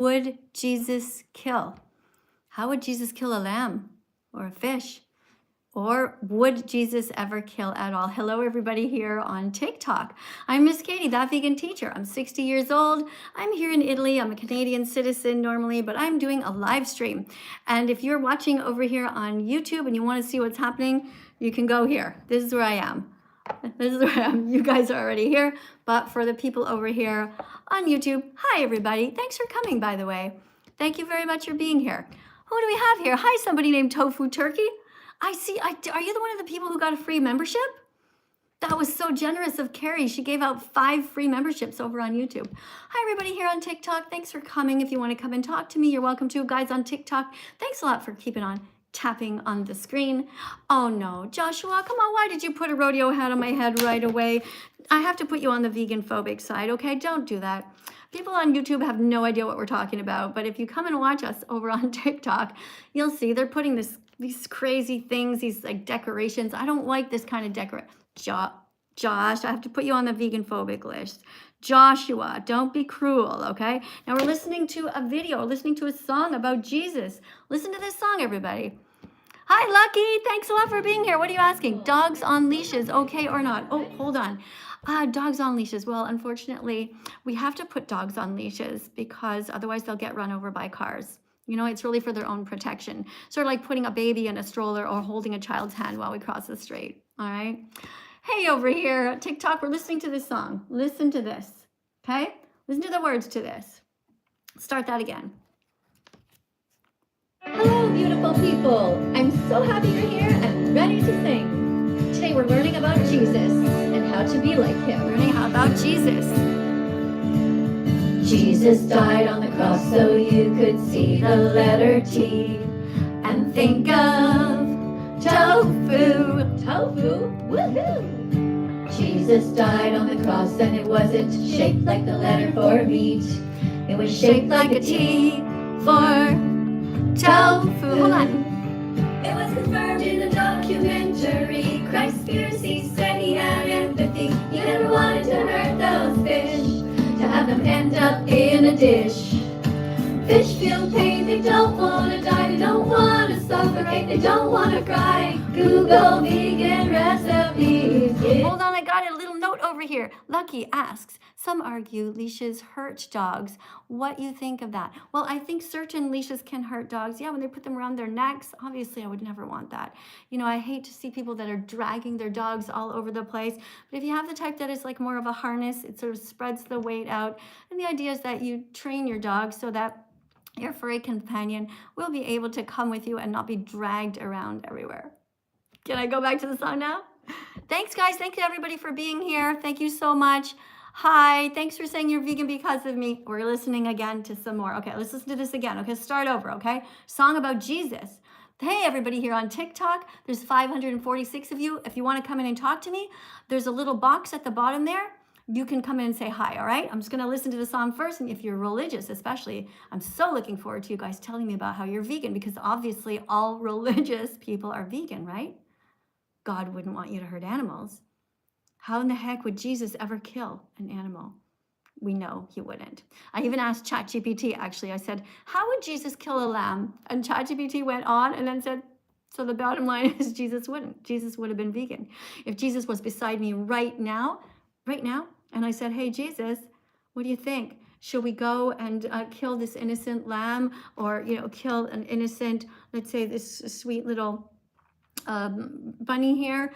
would Jesus kill? How would Jesus kill a lamb or a fish? Or would Jesus ever kill at all? Hello, everybody here on TikTok. I'm Miss Katie, that vegan teacher. I'm 60 years old. I'm here in Italy. I'm a Canadian citizen normally, but I'm doing a live stream. And if you're watching over here on YouTube and you want to see what's happening, you can go here. This is where I am. This is where I am. You guys are already here. But for the people over here on YouTube, hi, everybody. Thanks for coming, by the way. Thank you very much for being here. Who do we have here? Hi, somebody named Tofu Turkey. I see. Are you the one of the people who got a free membership? That was so generous of Carrie. She gave out 5 free memberships over on YouTube. Hi, everybody here on TikTok. Thanks for coming. If you want to come and talk to me, you're welcome to. Guys on TikTok, thanks a lot for keeping on tapping on the screen. Oh no, Joshua, come on. Why did you put a rodeo hat on my head right away? I have to put you on the vegan phobic side, okay? Don't do that. People on YouTube have no idea what we're talking about, but if you come and watch us over on TikTok, you'll see they're putting these crazy things, these like decorations. I don't like this kind of decoration. Josh, I have to put you on the vegan phobic list. Joshua, don't be cruel, okay? Now we're listening to a video, listening to a song about Jesus. Listen to this song, everybody. Hi, Lucky. Thanks a lot for being here. What are you asking? Dogs on leashes, okay or not? Oh, hold on. Dogs on leashes. Well, unfortunately, we have to put dogs on leashes because otherwise they'll get run over by cars. You know, it's really for their own protection. Sort of like putting a baby in a stroller or holding a child's hand while we cross the street, all right? Hey, over here, TikTok, we're listening to this song. Listen to this, okay? Listen to the words to this. Start that again. Hello, beautiful people. I'm so happy you're here and ready to sing. Today we're learning about Jesus and how to be like him. Learning about Jesus. Jesus died on the cross so you could see the letter T and think of tofu. Tofu? Woohoo! Jesus died on the cross and it wasn't shaped like the letter for meat. It was shaped like a T for tofu. Hold on. It was confirmed in the documentary. Christ's Pharisee said he had empathy. He never wanted to hurt those fish, to have them end up in a dish. Fish feel pain, they don't want to die, they don't want to suffocate, they don't want to cry. Google vegan recipes. Hold on, I got a little note over here. Lucky asks, some argue leashes hurt dogs. What you think of that? Well, I think certain leashes can hurt dogs. Yeah, when they put them around their necks, obviously I would never want that. You know, I hate to see people that are dragging their dogs all over the place. But if you have the type that is like more of a harness, it sort of spreads the weight out. And the idea is that you train your dog so that your furry companion will be able to come with you and not be dragged around everywhere. Can I go back to the song now? Thanks, guys. Thank you, everybody, for being here. Thank you so much. Hi. Thanks for saying you're vegan because of me. We're listening again to some more. Okay, let's listen to this again. Okay, start over, okay? Song about Jesus. Hey, everybody here on TikTok. There's 546 of you. If you want to come in and talk to me, there's a little box at the bottom there. You can come in and say hi, all right? I'm just going to listen to the song first. And if you're religious, especially, I'm so looking forward to you guys telling me about how you're vegan, because obviously all religious people are vegan, right? God wouldn't want you to hurt animals. How in the heck would Jesus ever kill an animal? We know he wouldn't. I even asked ChatGPT, actually. I said, how would Jesus kill a lamb? And ChatGPT went on and then said, so the bottom line is Jesus wouldn't. Jesus would have been vegan. If Jesus was beside me right now, and I said, hey, Jesus, what do you think? Should we go and kill this innocent lamb, or, you know, kill an innocent, let's say this sweet little bunny here?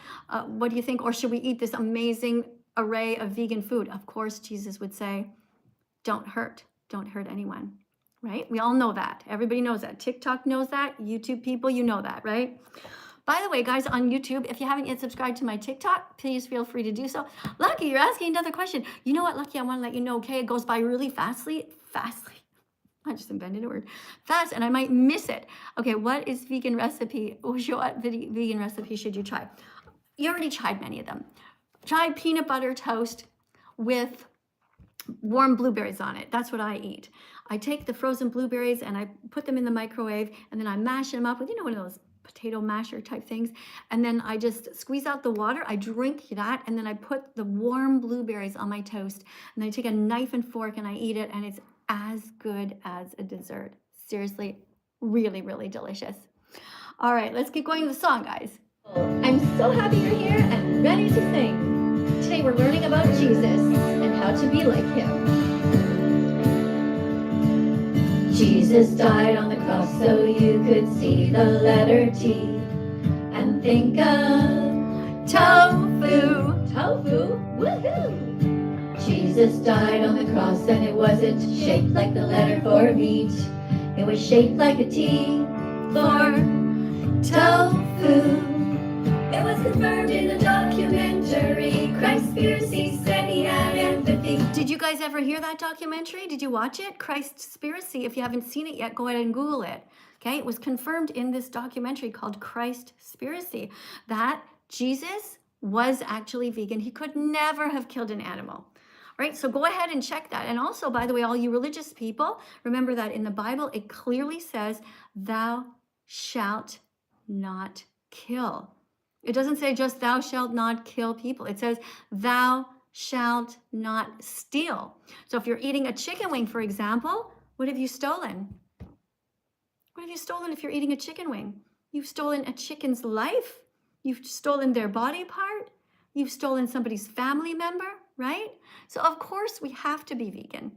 What do you think? Or should we eat this amazing array of vegan food? Of course, Jesus would say, don't hurt anyone, right? We all know that. Everybody knows that. TikTok knows that. YouTube people, you know that, right? By the way, guys, on YouTube, if you haven't yet subscribed to my TikTok, please feel free to do so. Lucky, you're asking another question. You know what, Lucky, I want to let you know, okay, it goes by really fastly. I just invented a word. Fast, and I might miss it. Okay, what is vegan recipe? What vegan recipe should you try? You already tried many of them. Try peanut butter toast with warm blueberries on it. That's what I eat. I take the frozen blueberries and I put them in the microwave, and then I mash them up with, you know, one of those potato masher type things, and then I just squeeze out the water. I drink that, and then I put the warm blueberries on my toast, and then I take a knife and fork and I eat it, and it's as good as a dessert. Seriously, really, really delicious. All right, let's keep going with the song, guys. I'm so happy you're here and ready to sing. Today we're learning about Jesus and how to be like him. Jesus died on the cross so you could see the letter T and think of tofu. Tofu? Woohoo! Jesus died on the cross and it wasn't shaped like the letter for meat. It was shaped like a T for tofu. It was confirmed in the documentary. Christspiracy said he had empathy. Did you guys ever hear that documentary? Did you watch it? Christspiracy. If you haven't seen it yet, go ahead and Google it. Okay, it was confirmed in this documentary called Christspiracy that Jesus was actually vegan. He could never have killed an animal. Right, so go ahead and check that. And also, by the way, all you religious people, remember that in the Bible, it clearly says, thou shalt not kill. It doesn't say just thou shalt not kill people. It says thou shalt not steal. So if you're eating a chicken wing, for example, what have you stolen? What have you stolen if you're eating a chicken wing? You've stolen a chicken's life. You've stolen their body part. You've stolen somebody's family member, right? So of course we have to be vegan.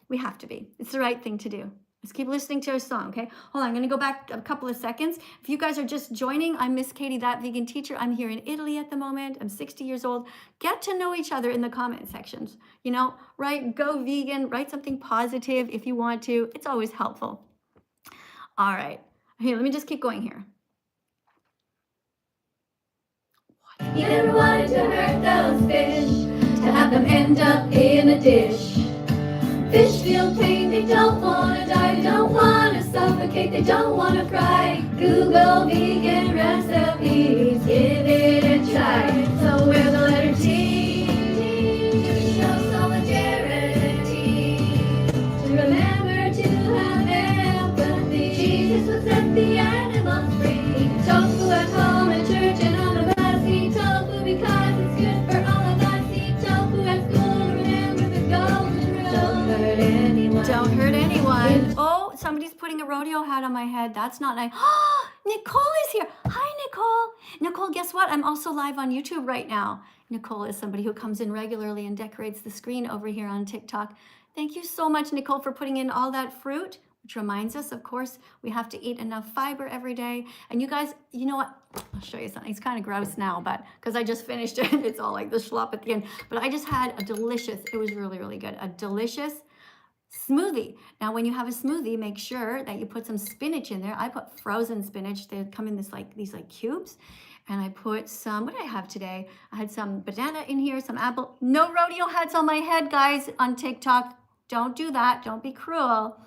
We have to be. It's the right thing to do. Let's keep listening to our song, okay? Hold on, I'm gonna go back a couple of seconds. If you guys are just joining, I'm Miss Katie, That Vegan Teacher. I'm here in Italy at the moment. I'm 60 years old. Get to know each other in the comment sections. You know, write go vegan, write something positive if you want to. It's always helpful. All right, here, let me just keep going here. You never wanted to hurt those fish, to have them end up in a dish. Fish feel pain, they don't want to die, they don't want to suffocate, they don't want to fry. Google vegan recipes, give it a try. So wear the letter T, to show solidarity, to remember to have empathy. Jesus would set the animals free. Tofu at home, at church, and on the bus. Eat tofu because it's good for all of us. Eat tofu at school, remember the golden rule. Don't hurt anyone. Don't hurt anyone. Oh, somebody's putting a rodeo hat on my head. That's not nice. Nicole is here. Hi, Nicole. Nicole, guess what? I'm also live on YouTube right now. Nicole is somebody who comes in regularly and decorates the screen over here on TikTok. Thank you so much, Nicole, for putting in all that fruit, which reminds us, of course, we have to eat enough fiber every day. And you guys, you know what? I'll show you something. It's kind of gross now, but because I just finished it, it's all like the schlop at the end. But I just had a delicious, it was really, really good, a delicious smoothie. Now, when you have a smoothie, make sure that you put some spinach in there. I put frozen spinach. They come in these like cubes. And I put some, what did I have today? I had some banana in here, some apple. No rodeo hats on my head, guys, on TikTok. Don't do that. Don't be cruel.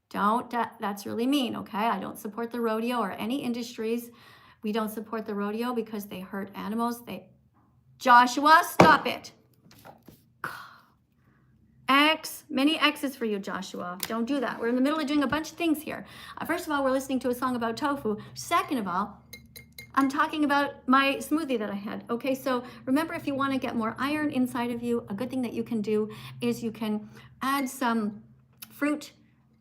Don't, that's really mean, okay? I don't support the rodeo or any industries. We don't support the rodeo because they hurt animals. Joshua, stop it. X, many X's for you, Joshua. Don't do that. We're in the middle of doing a bunch of things here. First of all, we're listening to a song about tofu. Second of all, I'm talking about my smoothie that I had. Okay, so remember, if you want to get more iron inside of you, a good thing that you can do is you can add some fruit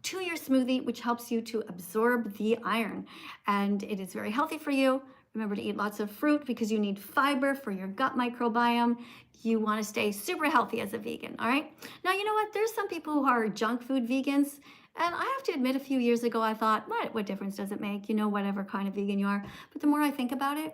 to your smoothie, which helps you to absorb the iron. And it is very healthy for you. Remember to eat lots of fruit because you need fiber for your gut microbiome. You want to stay super healthy as a vegan, all right? Now, you know what? There's some people who are junk food vegans. And I have to admit, a few years ago, I thought, what difference does it make? You know, whatever kind of vegan you are. But the more I think about it,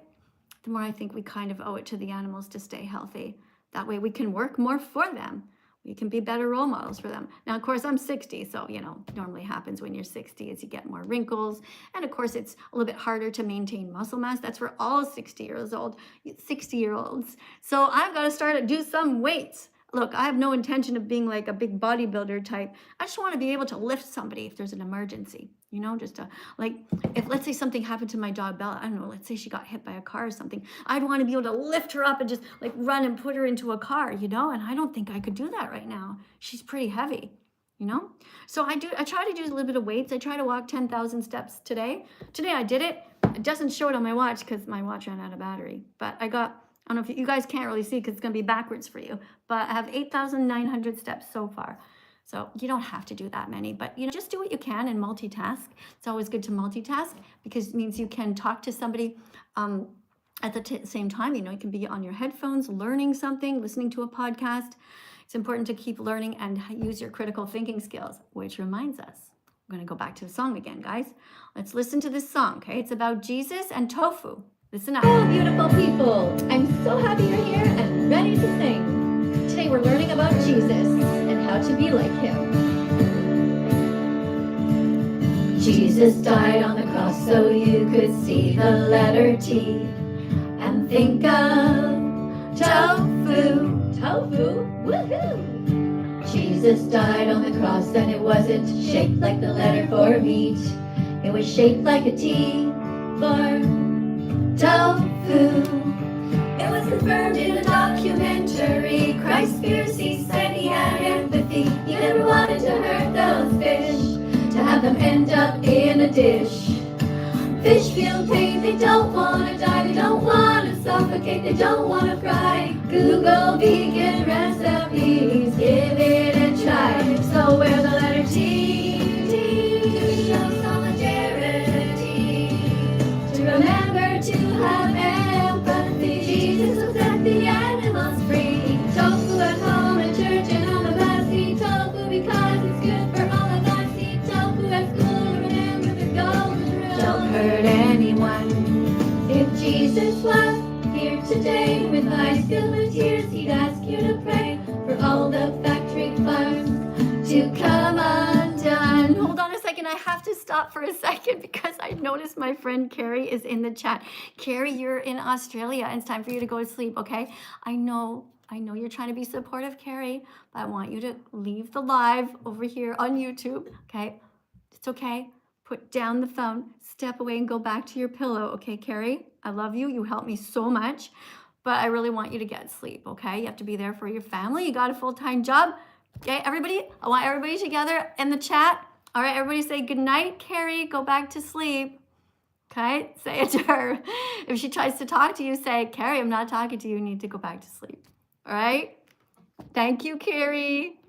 the more I think we kind of owe it to the animals to stay healthy. That way we can work more for them. We can be better role models for them. Now, of course, I'm 60, so, you know, normally happens when you're 60 is you get more wrinkles. And of course, it's a little bit harder to maintain muscle mass. That's for all 60-year-olds. So I've got to start to do some weights. Look, I have no intention of being like a big bodybuilder type. I just want to be able to lift somebody if there's an emergency, you know, just to, like, if let's say something happened to my dog Bella, I don't know, let's say she got hit by a car or something, I'd want to be able to lift her up and just like run and put her into a car, you know, and I don't think I could do that right now. She's pretty heavy, you know? So I try to do a little bit of weights. I try to walk 10,000 steps today. Today I did it. It doesn't show it on my watch because my watch ran out of battery, but I don't know if you guys can't really see because it's going to be backwards for you, but I have 8,900 steps so far. So you don't have to do that many, but just do what you can and multitask. It's always good to multitask because it means you can talk to somebody at the same time. You can be on your headphones, learning something, listening to a podcast. It's important to keep learning and use your critical thinking skills, which reminds us, I'm going to go back to the song again, guys. Let's listen to this song, okay? It's about Jesus and tofu. Listen up. Hello, beautiful people. I'm so happy you're here and ready to sing. Today we're learning about Jesus and how to be like him. Jesus died on the cross so you could see the letter T and think of tofu. Tofu? Woohoo! Jesus died on the cross and it wasn't shaped like the letter for meat. It was shaped like a T for tofu. It was confirmed in a documentary. Christ's fierce, he said he had empathy. He never wanted to hurt those fish, to have them end up in a dish. Fish feel pain, they don't want to die, they don't want to suffocate, they don't want to fry. Google vegan recipes, give it a try. So wear the letter T, to show solidarity, to remember to have empathy. Jesus will set the animals free. Tofu at home, at church, and on the bus. Eat tofu because it's good for all of us. Eat tofu at school, remember the golden rule. Don't hurt anyone. If Jesus was here today with eyes filled with tears, he'd ask you to pray for all the factory farms to come undone. Hold on a second. I have to stop for a second because I noticed my friend Carrie is in the chat. Carrie, you're in Australia and it's time for you to go to sleep, okay? I know you're trying to be supportive, Carrie, but I want you to leave the live over here on YouTube, okay? It's okay. Put down the phone, step away and go back to your pillow, okay, Carrie? I love you. You help me so much, but I really want you to get sleep, okay? You have to be there for your family. You got a full-time job. Okay, everybody, I want everybody together in the chat. All right, everybody say good night, Carrie. Go back to sleep. Okay, say it to her. If she tries to talk to you, say, Carrie, I'm not talking to you. You need to go back to sleep. All right? Thank you, Carrie.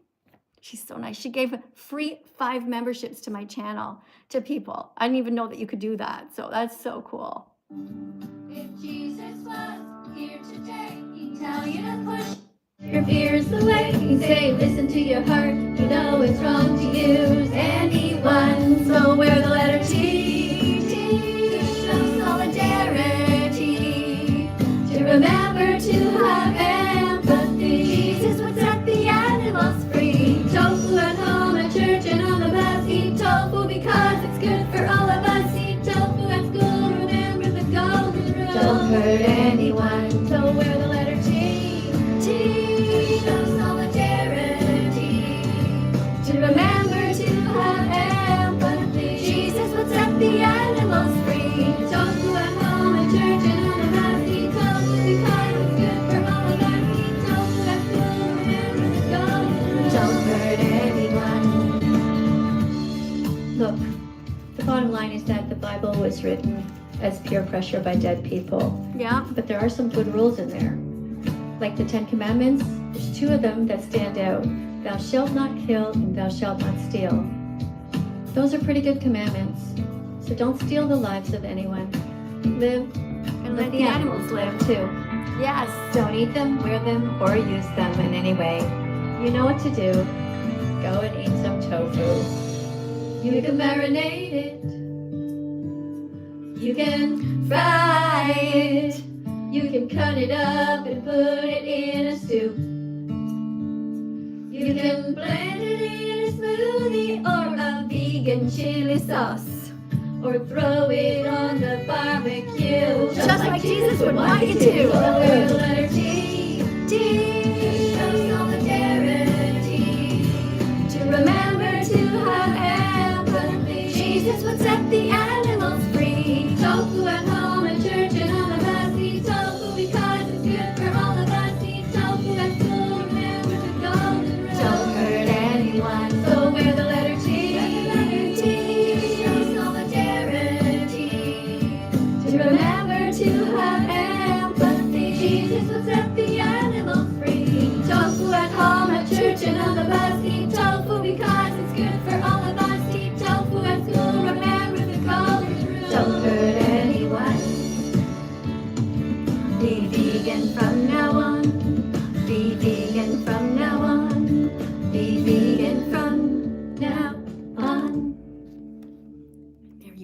She's so nice. She gave free 5 memberships to my channel to people. I didn't even know that you could do that. So that's so cool. If Jesus was here today, he'd tell you to push your fears away. He'd say, listen to your heart. You know it's wrong to use anyone. So wear the letter T, to show solidarity, to remember to have empathy. Jesus would set the animals free. Tofu at home, at church, and on the bus. Eat tofu because it's good for all of us. Eat tofu at school, remember the golden rule. Don't hurt anyone. So wear the letter T, to show solidarity, to remember to have empathy. Jesus would set the animals free. Tofu at home, at church, and on the bus. Eat tofu because it's good for all of us. Eat tofu at school, remember the golden rule. Don't hurt anyone. Look, the bottom line is that the Bible was written as peer pressure by dead people. Yeah. But there are some good rules in there. Like the 10 Commandments, there's 2 of them that stand out. Thou shalt not kill and thou shalt not steal. Those are pretty good commandments. So don't steal the lives of anyone. Live and let the animals live too. Yes. Don't eat them, wear them, or use them in any way. You know what to do. Go and eat some tofu. You can marinate it. You can fry it. You can cut it up and put it in a soup. You can blend it in a smoothie or a vegan chili sauce. Or throw it on the barbecue. Just like Jesus would want you to. So wear the letter T, to show solidarity, to remember to have empathy. Jesus would set the animals free. Tofu at home, at church, and on the bus. Eat tofu because it's good for all of us. Eat tofu at school, remember the golden rule. Don't hurt anyone. So wear the letter T, to show solidarity, to remember to have empathy. Jesus would set the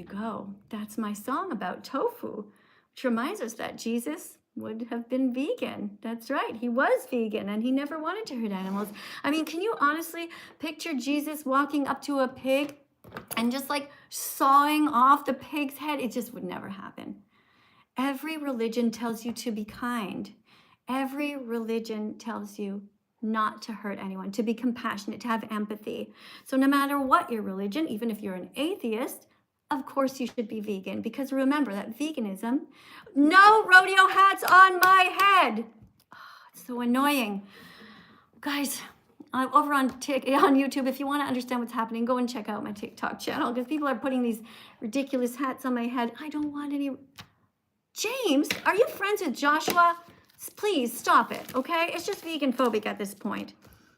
go. That's my song about tofu, which reminds us that Jesus would have been vegan. That's right. He was vegan and he never wanted to hurt animals. I mean, can you honestly picture Jesus walking up to a pig and just like sawing off the pig's head? It just would never happen. Every religion tells you to be kind. Every religion tells you not to hurt anyone, to be compassionate, to have empathy. So no matter what your religion, even if you're an atheist, of course you should be vegan, because remember that veganism, no rodeo hats on my head. Oh, it's so annoying. Guys, over on YouTube, if you want to understand what's happening, go and check out my TikTok channel, because people are putting these ridiculous hats on my head. I don't want any. James, are you friends with Joshua? Please stop it, okay? It's just vegan phobic at this point.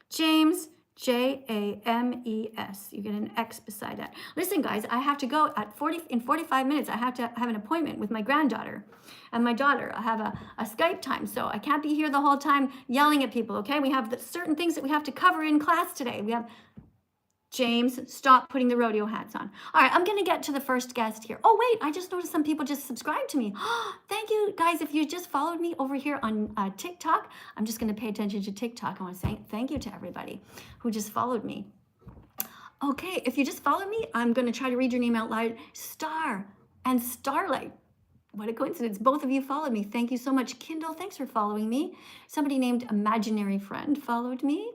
James, James. You get an X beside that. Listen, guys, I have to go in 45 minutes. I have to have an appointment with my granddaughter and my daughter. I have a Skype time, so I can't be here the whole time yelling at people, okay? We have certain things that we have to cover in class today. We have... James, stop putting the rodeo hats on. All right, I'm going to get to the first guest here. Oh, wait, I just noticed some people just subscribed to me. Thank you, guys. If you just followed me over here on TikTok, I'm just going to pay attention to TikTok. I want to say thank you to everybody who just followed me. Okay, if you just followed me, I'm going to try to read your name out loud. Star and Starlight. What a coincidence. Both of you followed me. Thank you so much. Kindle, thanks for following me. Somebody named Imaginary Friend followed me.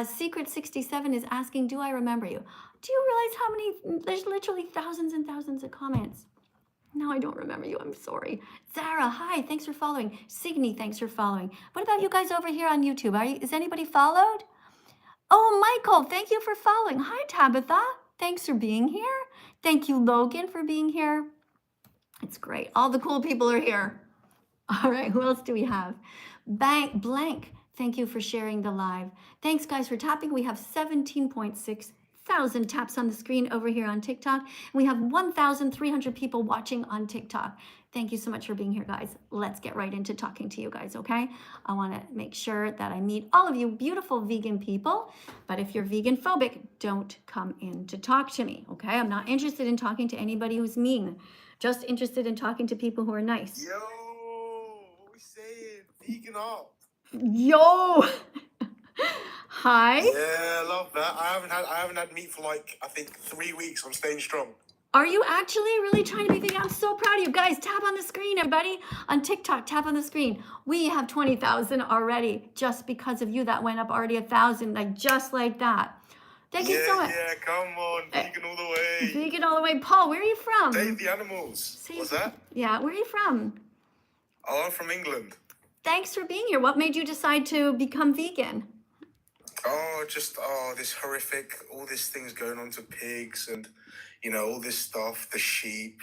Secret 67 is asking, do I remember you? Do you realize how many, there's literally thousands and thousands of comments. No, I don't remember you. I'm sorry. Zara, hi, thanks for following. Signy, thanks for following. What about you guys over here on YouTube? Is anybody followed? Oh, Michael, thank you for following. Hi, Tabitha. Thanks for being here. Thank you, Logan, for being here. It's great. All the cool people are here. All right, who else do we have? Blank. Thank you for sharing the live. Thanks, guys, for tapping. We have 17.6 thousand taps on the screen over here on TikTok. We have 1,300 people watching on TikTok. Thank you so much for being here, guys. Let's get right into talking to you guys, okay? I want to make sure that I meet all of you beautiful vegan people. But if you're vegan phobic, don't come in to talk to me, okay? I'm not interested in talking to anybody who's mean. Just interested in talking to people who are nice. Yo, what we saying? Vegan up. Yo. Hi. Yeah, love that. I haven't had meat for like I think 3 weeks. I'm staying strong. Are you actually really trying to be vegan? I'm so proud of you guys. Tap on the screen, everybody. On TikTok, tap on the screen. We have 20,000 already just because of you. That went up already 1,000, like just like that. Thank you so much. Yeah, come on, vegan all the way. Vegan all the way. Paul, where are you from? Save the animals. What's that? Yeah, where are you from? Oh, I'm from England. Thanks for being here. What made you decide to become vegan? This horrific, all these things going on to pigs and, all this stuff, the sheep,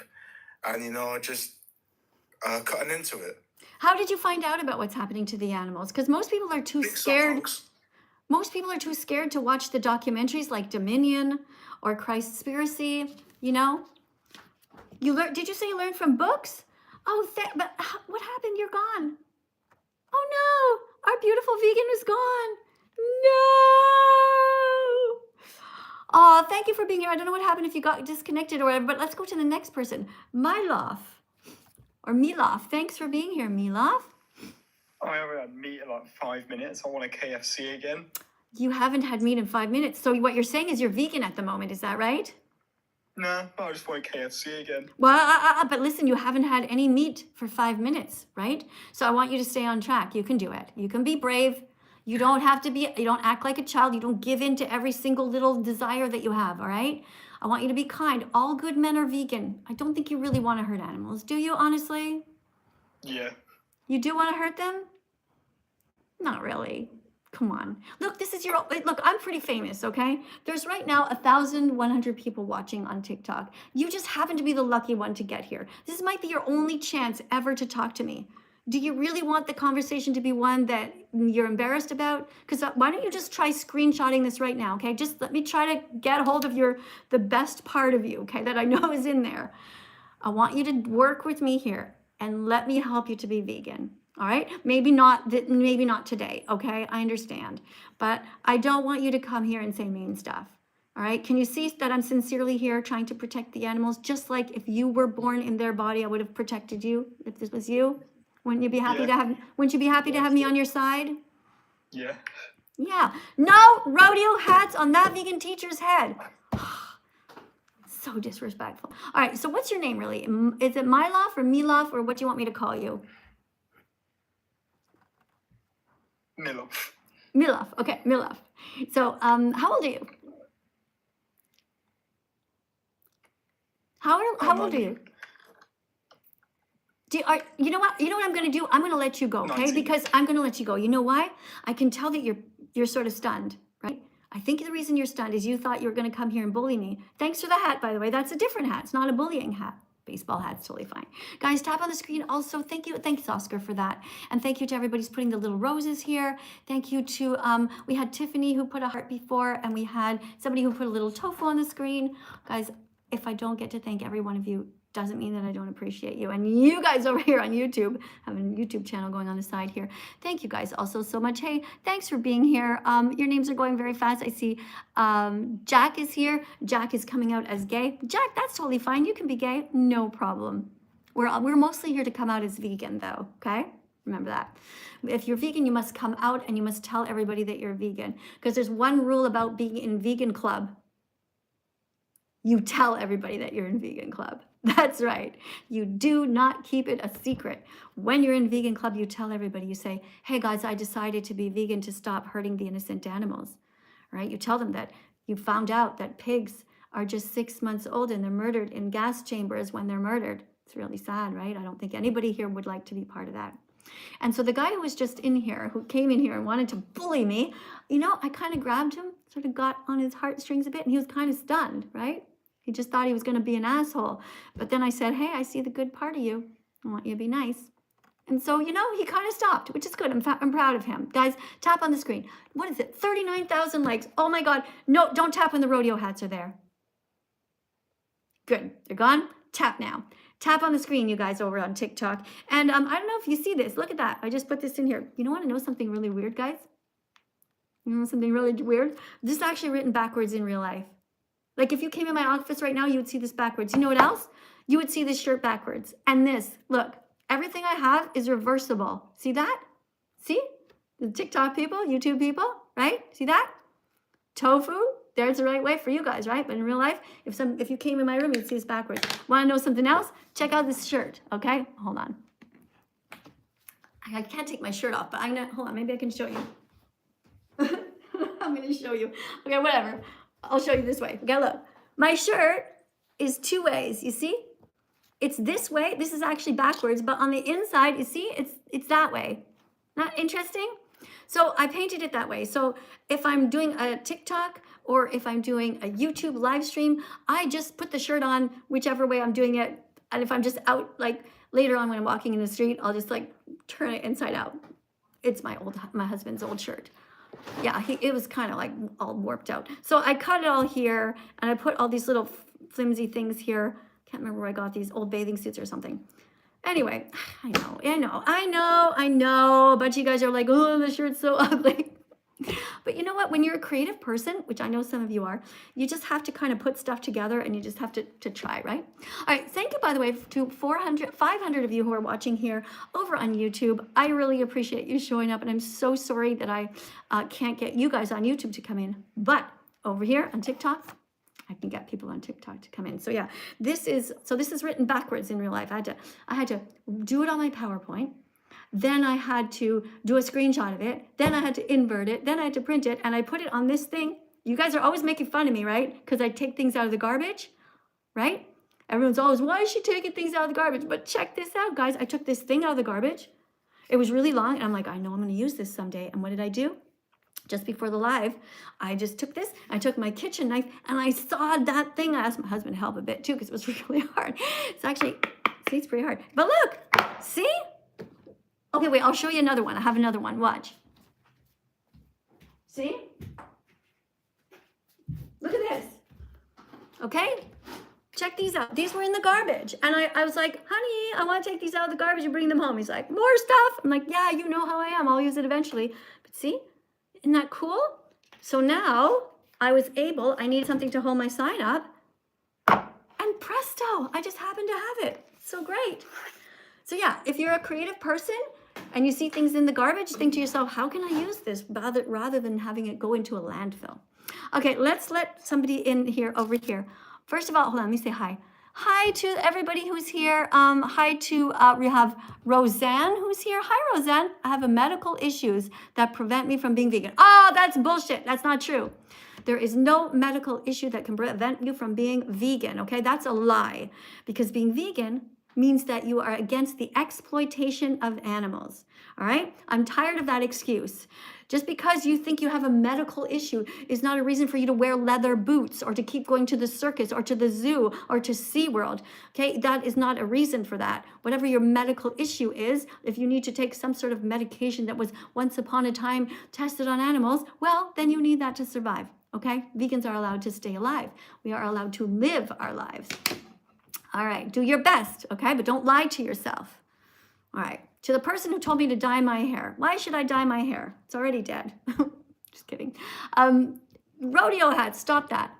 and, just cutting into it. How did you find out about what's happening to the animals? Because most people are too scared. Most people are too scared to watch the documentaries like Dominion or Christspiracy, Did you say you learned from books? Oh, but what happened? You're gone. Oh no, our beautiful vegan is gone. No. Oh, thank you for being here. I don't know what happened if you got disconnected or whatever, but let's go to the next person. Milof. Thanks for being here, Milof. I haven't had meat in like 5 minutes. I want a KFC again. You haven't had meat in 5 minutes. So what you're saying is you're vegan at the moment. Is that right? No, I just want KFC again. Well, but listen, you haven't had any meat for 5 minutes, right? So I want you to stay on track. You can do it. You can be brave. You don't act like a child. You don't give in to every single little desire that you have, all right? I want you to be kind. All good men are vegan. I don't think you really want to hurt animals. Do you, honestly? Yeah. You do want to hurt them? Not really. Come on. Look, I'm pretty famous, okay? There's right now 1,100 people watching on TikTok. You just happen to be the lucky one to get here. This might be your only chance ever to talk to me. Do you really want the conversation to be one that you're embarrassed about? Because why don't you just try screenshotting this right now, okay? Just let me try to get a hold of the best part of you, okay, that I know is in there. I want you to work with me here and let me help you to be vegan. All right, maybe not today, okay? I understand. But I don't want you to come here and say mean stuff. All right, can you see that I'm sincerely here trying to protect the animals? Just like if you were born in their body, I would have protected you if this was you. Wouldn't you be happy to have, wouldn't you be happy to have me on your side? Yeah. Yeah. No rodeo hats on that vegan teacher's head. So disrespectful. All right, so what's your name really? Is it Milov or Milov, or what do you want me to call you? Milov. Milov. Okay, Milov. So, how old are you? How old are you? You know what? You know what I'm going to do? I'm going to let you go, okay? 19. Because I'm going to let you go. You know why? I can tell that you're sort of stunned, right? I think the reason you're stunned is you thought you were going to come here and bully me. Thanks for the hat, by the way. That's a different hat. It's not a bullying hat. Baseball hat's totally fine. Guys, tap on the screen. Also, thank you. Thanks, Oscar, for that. And thank you to everybody who's putting the little roses here. Thank you to, we had Tiffany who put a heart before, and we had somebody who put a little tofu on the screen. Guys, if I don't get to thank every one of you, doesn't mean that I don't appreciate you. And you guys over here on YouTube, have a YouTube channel going on the side here. Thank you guys also so much. Hey, thanks for being here. Your names are going very fast. I see Jack is here. Jack is coming out as gay. Jack, that's totally fine. You can be gay. No problem. We're mostly here to come out as vegan though, okay? Remember that. If you're vegan, you must come out and you must tell everybody that you're vegan. Because there's one rule about being in vegan club. You tell everybody that you're in vegan club. That's right. You do not keep it a secret. When you're in vegan club, you tell everybody, you say, hey guys, I decided to be vegan to stop hurting the innocent animals, right? You tell them that you found out that pigs are just 6 months old and they're murdered in gas chambers when they're murdered. It's really sad, right? I don't think anybody here would like to be part of that. And so the guy who was just in here, who came in here and wanted to bully me, you know, I kind of grabbed him, sort of got on his heartstrings a bit, and he was kind of stunned, right? He just thought he was going to be an asshole. But then I said, hey, I see the good part of you. I want you to be nice. And so, you know, he kind of stopped, which is good. I'm proud of him. Guys, tap on the screen. What is it? 39,000 likes. Oh, my God. No, don't tap when the rodeo hats are there. Good. They're gone. Tap now. Tap on the screen, you guys, over on TikTok. And I don't know if you see this. Look at that. I just put this in here. You want to know something really weird, guys? You know something really weird? This is actually written backwards in real life. Like if you came in my office right now, you would see this backwards. You know what else? You would see this shirt backwards. And this, look, everything I have is reversible. See that? See? The TikTok people, YouTube people, right? See that? Tofu, there's the right way for you guys, right? But in real life, if you came in my room, you'd see this backwards. Want to know something else? Check out this shirt, okay? Hold on. I can't take my shirt off, but I'm gonna, hold on, maybe I can show you. I'm gonna show you. Okay, whatever. I'll show you this way. Okay, look. My shirt is two ways, you see? It's this way. This is actually backwards, but on the inside, you see, it's that way. Not interesting? So I painted it that way. So if I'm doing a TikTok or if I'm doing a YouTube live stream, I just put the shirt on whichever way I'm doing it. And if I'm just out, like later on when I'm walking in the street, I'll just like turn it inside out. It's my husband's old shirt. Yeah, it was kind of like all warped out. So I cut it all here and I put all these little flimsy things here. Can't remember where I got these old bathing suits or something. Anyway, I know. A bunch of you guys are like, oh, the shirt's so ugly. But you know what? When you're a creative person, which I know some of you are, you just have to kind of put stuff together and you just have to try, right? All right. Thank you, by the way, to 500 of you who are watching here over on YouTube. I really appreciate you showing up. And I'm so sorry that I can't get you guys on YouTube to come in. But over here on TikTok, I can get people on TikTok to come in. So yeah, this is written backwards in real life. I had to do it on my PowerPoint. Then I had to do a screenshot of it. Then I had to invert it. Then I had to print it. And I put it on this thing. You guys are always making fun of me, right? Because I take things out of the garbage, right? Everyone's always, why is she taking things out of the garbage? But check this out, guys. I took this thing out of the garbage. It was really long. And I'm like, I know I'm going to use this someday. And what did I do? Just before the live, I just took this. I took my kitchen knife and I sawed that thing. I asked my husband to help a bit too because it was really hard. It's actually, see, it's pretty hard. But look, see? Okay, wait, I'll show you another one. I have another one. Watch. See? Look at this. Okay? Check these out. These were in the garbage. And I was like, honey, I want to take these out of the garbage and bring them home. He's like, more stuff. I'm like, yeah, you know how I am. I'll use it eventually. But see? Isn't that cool? So now I needed something to hold my sign up, and presto, I just happened to have it. So great. So yeah, if you're a creative person and you see things in the garbage, think to yourself, how can I use this rather than having it go into a landfill? Okay, let's let somebody in here, over here. First of all, hold on, let me say hi. Hi to everybody who's here. Hi to, we have Roseanne who's here. Hi, Roseanne. I have medical issues that prevent me from being vegan. Oh, that's bullshit. That's not true. There is no medical issue that can prevent you from being vegan, okay? That's a lie, because being vegan means that you are against the exploitation of animals, all right? I'm tired of that excuse. Just because you think you have a medical issue is not a reason for you to wear leather boots or to keep going to the circus or to the zoo or to SeaWorld, okay? That is not a reason for that. Whatever your medical issue is, if you need to take some sort of medication that was once upon a time tested on animals, well, then you need that to survive, okay? Vegans are allowed to stay alive. We are allowed to live our lives. All right, do your best, okay? But don't lie to yourself. All right, to the person who told me to dye my hair. Why should I dye my hair? It's already dead. Just kidding. Rodeo hats, stop that.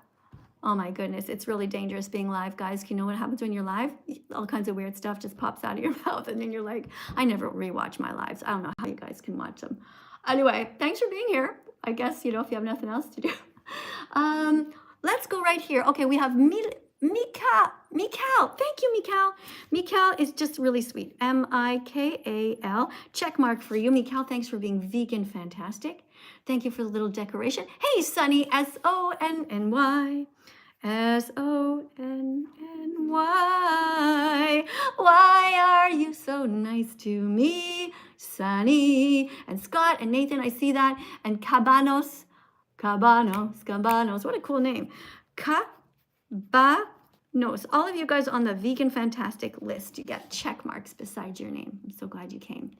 Oh my goodness, it's really dangerous being live, guys. You know what happens when you're live? All kinds of weird stuff just pops out of your mouth, and then you're like, I never rewatch my lives. I don't know how you guys can watch them. Anyway, thanks for being here. I guess, you know, if you have nothing else to do. Let's go right here. Okay, we have Mikal. Thank you, Mikal. Mikal is just really sweet. M-I-K-A-L. Check mark for you. Mikal, thanks for being vegan fantastic. Thank you for the little decoration. Hey, Sunny, S-O-N-N-Y. S-O-N-N-Y. Why are you so nice to me, Sunny? And Scott and Nathan, I see that. And Cabanos. What a cool name. Cabanos. All of you guys on the Vegan Fantastic list. You get check marks beside your name. I'm so glad you came.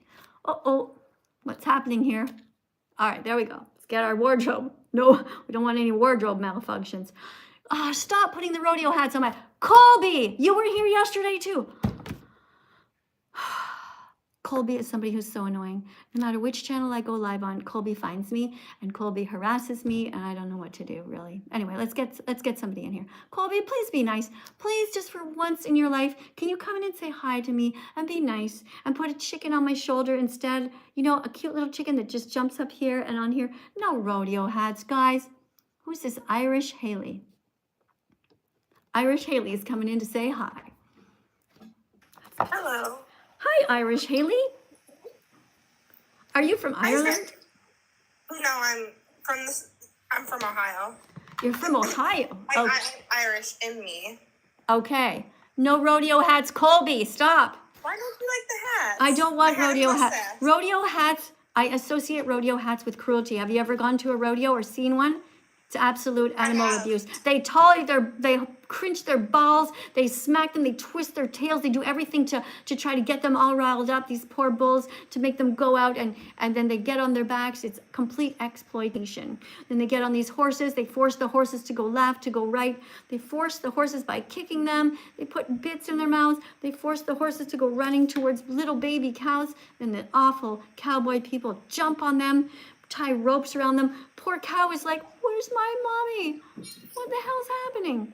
Uh-oh. What's happening here? All right, there we go. Let's get our wardrobe. No, we don't want any wardrobe malfunctions. Oh, stop putting the rodeo hats on my... Colby, you were here yesterday too. Colby is somebody who's so annoying. No matter which channel I go live on, Colby finds me and Colby harasses me, and I don't know what to do, really. Anyway, let's get somebody in here. Colby, please be nice. Please, just for once in your life, can you come in and say hi to me and be nice and put a chicken on my shoulder instead? You know, a cute little chicken that just jumps up here and on here. No rodeo hats, guys. Who's this Irish Haley? Irish Haley is coming in to say hi. Hello. Hi, Irish Haley. Are you from Ireland? No, I'm from Ohio. You're from Ohio. I'm Irish in me. Okay. No rodeo hats. Colby, stop. Why don't you like the hats? I don't want rodeo hats. Mustache. Rodeo hats, I associate rodeo hats with cruelty. Have you ever gone to a rodeo or seen one? It's absolute animal abuse. They cringe their balls, they smack them, they twist their tails, they do everything to try to get them all riled up, these poor bulls, to make them go out, and then they get on their backs. It's complete exploitation. Then they get on these horses, they force the horses to go left, to go right. They force the horses by kicking them, they put bits in their mouths, they force the horses to go running towards little baby cows, and the awful cowboy people jump on them, tie ropes around them. Poor cow is like, where's my mommy? What the hell's happening?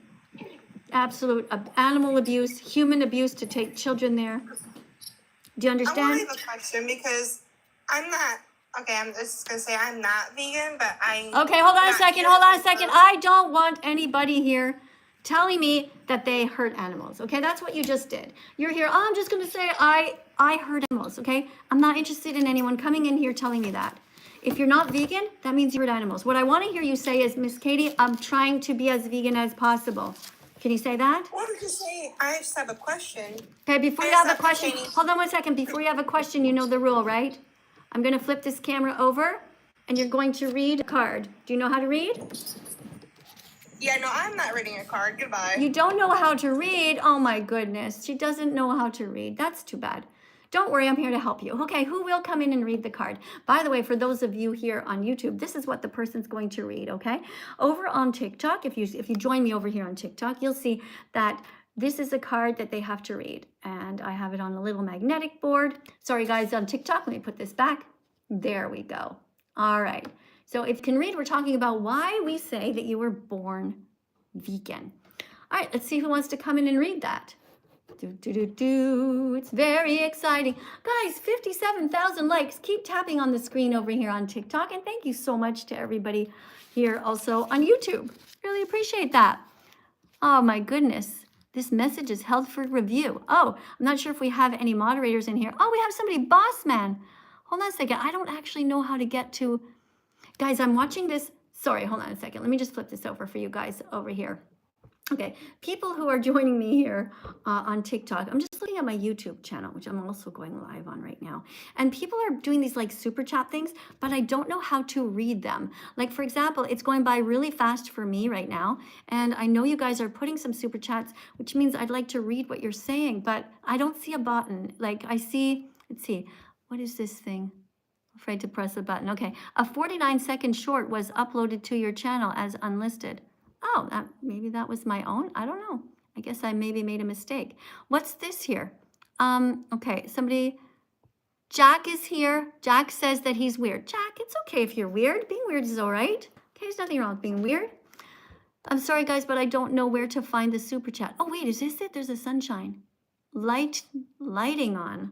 Absolute animal abuse, human abuse to take children there. Do you understand? I want to have a question because I'm not, okay, I'm just going to say I'm not vegan, but Okay, hold on a second. I don't want anybody here telling me that they hurt animals, okay? That's what you just did. You're here, I'm just going to say I hurt animals, okay? I'm not interested in anyone coming in here telling me that. If you're not vegan, that means you hurt animals. What I want to hear you say is, Miss Katie, I'm trying to be as vegan as possible. Can you say that? What did you say? I just have a question. Okay, before you have a question, hold on 1 second. Before you have a question, you know the rule, right? I'm going to flip this camera over, and you're going to read a card. Do you know how to read? Yeah, no, I'm not reading a card. Goodbye. You don't know how to read? Oh my goodness. She doesn't know how to read. That's too bad. Don't worry, I'm here to help you. Okay, who will come in and read the card? By the way, for those of you here on YouTube, this is what the person's going to read, okay? Over on TikTok, if you join me over here on TikTok, you'll see that this is a card that they have to read. And I have it on a little magnetic board. Sorry guys, on TikTok, let me put this back. There we go. All right. So if you can read, we're talking about why we say that you were born vegan. All right, let's see who wants to come in and read that. It's very exciting. Guys, 57,000 likes. Keep tapping on the screen over here on TikTok. And thank you so much to everybody here also on YouTube. Really appreciate that. Oh my goodness. This message is held for review. Oh, I'm not sure if we have any moderators in here. Oh, we have somebody, Boss Man. Hold on a second. I don't actually know how to get to... Guys, I'm watching this. Sorry, hold on a second. Let me just flip this over for you guys over here. Okay, people who are joining me here on TikTok, I'm just looking at my YouTube channel, which I'm also going live on right now. And people are doing these like super chat things, but I don't know how to read them. Like, for example, it's going by really fast for me right now. And I know you guys are putting some super chats, which means I'd like to read what you're saying, but I don't see a button. Like I see, let's see, what is this thing? Afraid to press a button. Okay, a 49-second short was uploaded to your channel as unlisted. Oh, maybe that was my own. I don't know. I guess I maybe made a mistake. What's this here? Okay, somebody, Jack is here. Jack says that he's weird. Jack, it's okay if you're weird. Being weird is all right. Okay, there's nothing wrong with being weird. I'm sorry, guys, but I don't know where to find the super chat. Oh, wait, is this it? There's a sunshine. Lighting on.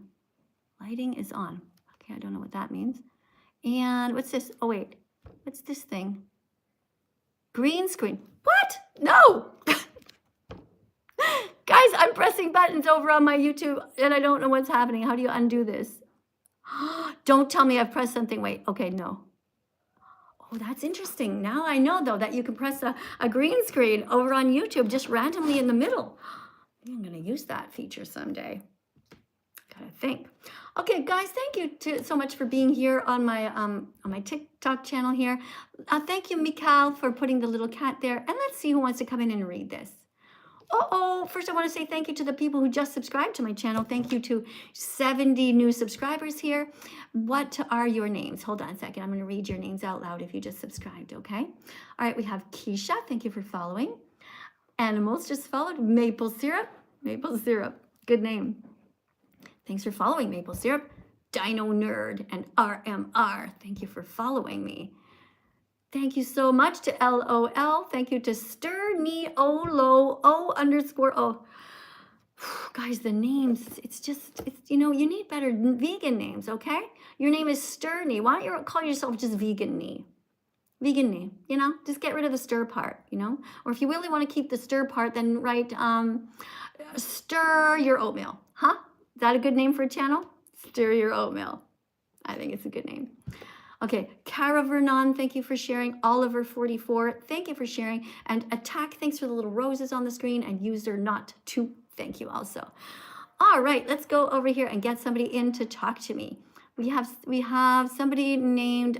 Lighting is on. Okay, I don't know what that means. And what's this? Oh, wait, what's this thing? Green screen. What? No! Guys, I'm pressing buttons over on my YouTube and I don't know what's happening. How do you undo this? Don't tell me I've pressed something. Wait, okay, no. Oh, that's interesting. Now I know, though, that you can press a green screen over on YouTube just randomly in the middle. I'm going to use that feature someday. Gotta think. Okay, guys, thank you so much for being here on my TikTok channel here. Thank you, Mikal, for putting the little cat there. And let's see who wants to come in and read this. First I want to say thank you to the people who just subscribed to my channel. Thank you to 70 new subscribers here. What are your names? Hold on a second. I'm going to read your names out loud if you just subscribed, okay? All right, we have Keisha. Thank you for following. Animals just followed. Maple Syrup. Maple Syrup. Good name. Thanks for following, Maple Syrup. Dino Nerd and RMR. Thank you for following me. Thank you so much to LOL. Thank you to Sterny Olo O_O. Guys, the names, it's you need better vegan names, okay? Your name is Sterny. Why don't you call yourself just Vegan Knee? Vegan Knee, just get rid of the stir part, Or if you really want to keep the stir part, then write Stir Your Oatmeal, huh? Is that a good name for a channel? Stir Your Oatmeal. I think it's a good name. Okay, Cara Vernon, thank you for sharing. Oliver 44, thank you for sharing. And Attack, thanks for the little roses on the screen. And User Not To, thank you also. All right, let's go over here and get somebody in to talk to me. We have somebody named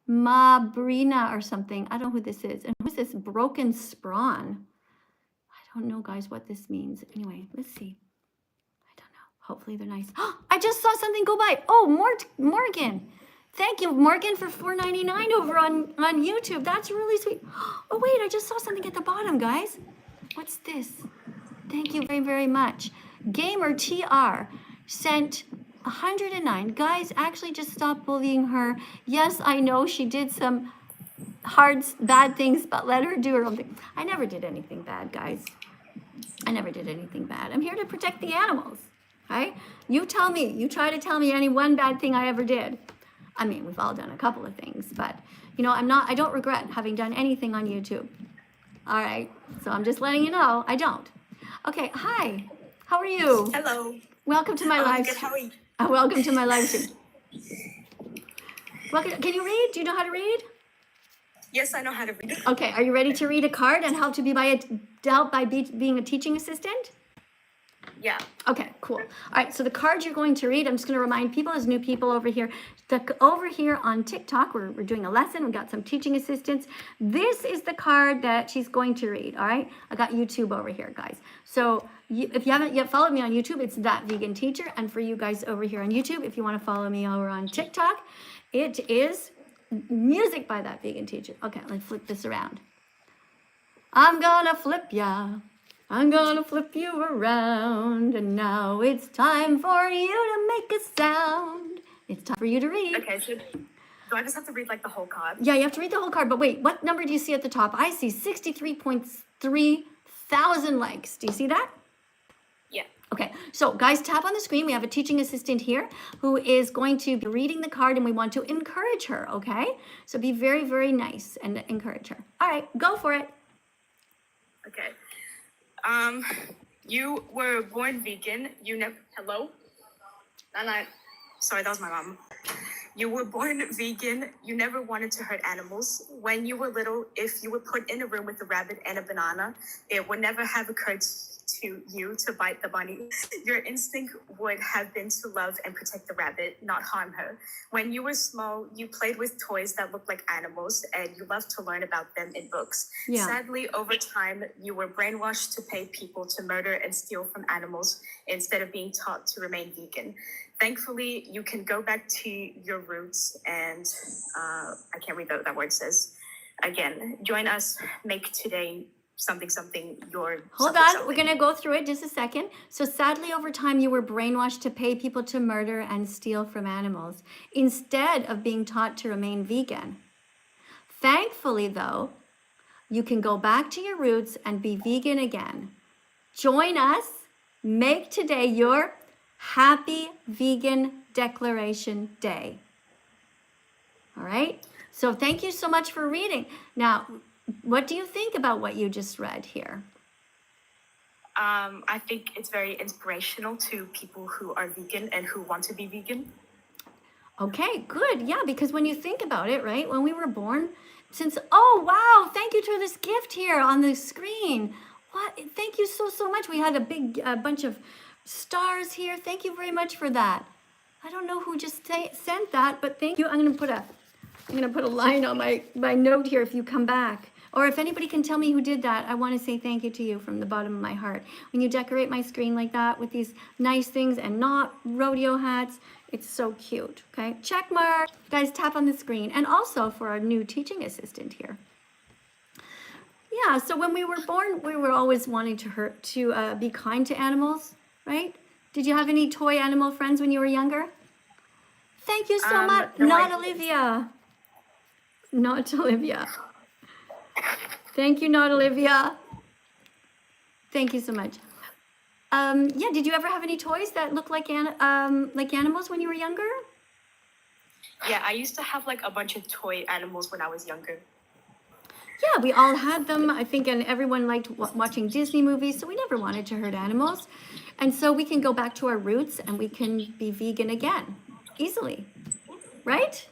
Mabrina or something. I don't know who this is. And who's this? Broken Sprawn. I don't know, guys, what this means. Anyway, let's see. I don't know. Hopefully they're nice. I just saw something go by. Oh, Morgan. Thank you, Morgan, for $4.99 over on YouTube. That's really sweet. Oh, wait, I just saw something at the bottom, guys. What's this? Thank you very, very much. Gamer TR sent 109. Guys, actually just stop bullying her. Yes, I know she did some bad things, but let her do her own thing. I never did anything bad, guys. I never did anything bad. I'm here to protect the animals, right? You tell me. You try to tell me any one bad thing I ever did. I mean, we've all done a couple of things, but, I don't regret having done anything on YouTube. All right, so I'm just letting you know, I don't. Okay, hi, how are you? Hello. Welcome to my live Good, how are you? Welcome to my live stream. Can you read? Do you know how to read? Yes, I know how to read. Okay, are you ready to read a card and help being a teaching assistant? Yeah. Okay, cool. All right, so the card you're going to read, I'm just going to remind people, as new people over here, over here on TikTok, we're doing a lesson. We've got some teaching assistants. This is the card that she's going to read, all right? I got YouTube over here, guys. So if you haven't yet followed me on YouTube, it's That Vegan Teacher. And for you guys over here on YouTube, if you want to follow me over on TikTok, it is Music by That Vegan Teacher. Okay, let's flip this around. I'm gonna flip ya. I'm gonna flip you around, and now it's time for you to make a sound. It's time for you to read. Okay, so Do I just have to read like the whole card? Yeah, you have to read the whole card. But wait, what number do you see at the top? I see 63.3 thousand likes. Do you see that? Yeah. Okay, so guys, tap on the screen. We have a teaching assistant here who is going to be reading the card, and we want to encourage her, okay? So be very, very nice and encourage her. All right, go for it. Okay. You were born vegan. You never. Hello? No. Sorry, that was my mom. You were born vegan. You never wanted to hurt animals. When you were little, if you were put in a room with a rabbit and a banana, it would never have occurred to you to bite the bunny. Your instinct would have been to love and protect the rabbit, not harm her. When you were small, you played with toys that looked like animals, and you loved to learn about them in books. Yeah. Sadly, over time, you were brainwashed to pay people to murder and steal from animals instead of being taught to remain vegan. Thankfully, you can go back to your roots and, I can't read what that word says. Again, join us, make today something your Hold on, we're gonna go through it just a second. So sadly, over time, you were brainwashed to pay people to murder and steal from animals instead of being taught to remain vegan. Thankfully, though, you can go back to your roots and be vegan again. Join us, make today your Happy Vegan Declaration Day. All right, so thank you so much for reading. Now, what do you think about what you just read here? I think it's very inspirational to people who are vegan and who want to be vegan. Okay, good. Yeah, because when you think about it, right, when we were born, oh, wow, thank you to this gift here on the screen. What? Thank you so much. We had a big bunch of stars here. Thank you very much for that. I don't know who just sent that, but thank you. I'm gonna put a line on my note here if you come back. Or if anybody can tell me who did that, I want to say thank you to you from the bottom of my heart. When you decorate my screen like that with these nice things and not rodeo hats, it's so cute, okay? Check mark. Guys, tap on the screen. And also for our new teaching assistant here. Yeah, so when we were born, we were always wanting to be kind to animals, right? Did you have any toy animal friends when you were younger? Thank you so much. No, Not Olivia. Not Olivia. Thank you, not Olivia. Thank you so much. Yeah, did you ever have any toys that looked like animals when you were younger? Yeah, I used to have like a bunch of toy animals when I was younger. Yeah, we all had them, I think, and everyone liked watching Disney movies, so we never wanted to hurt animals. And so we can go back to our roots and we can be vegan again, easily, right?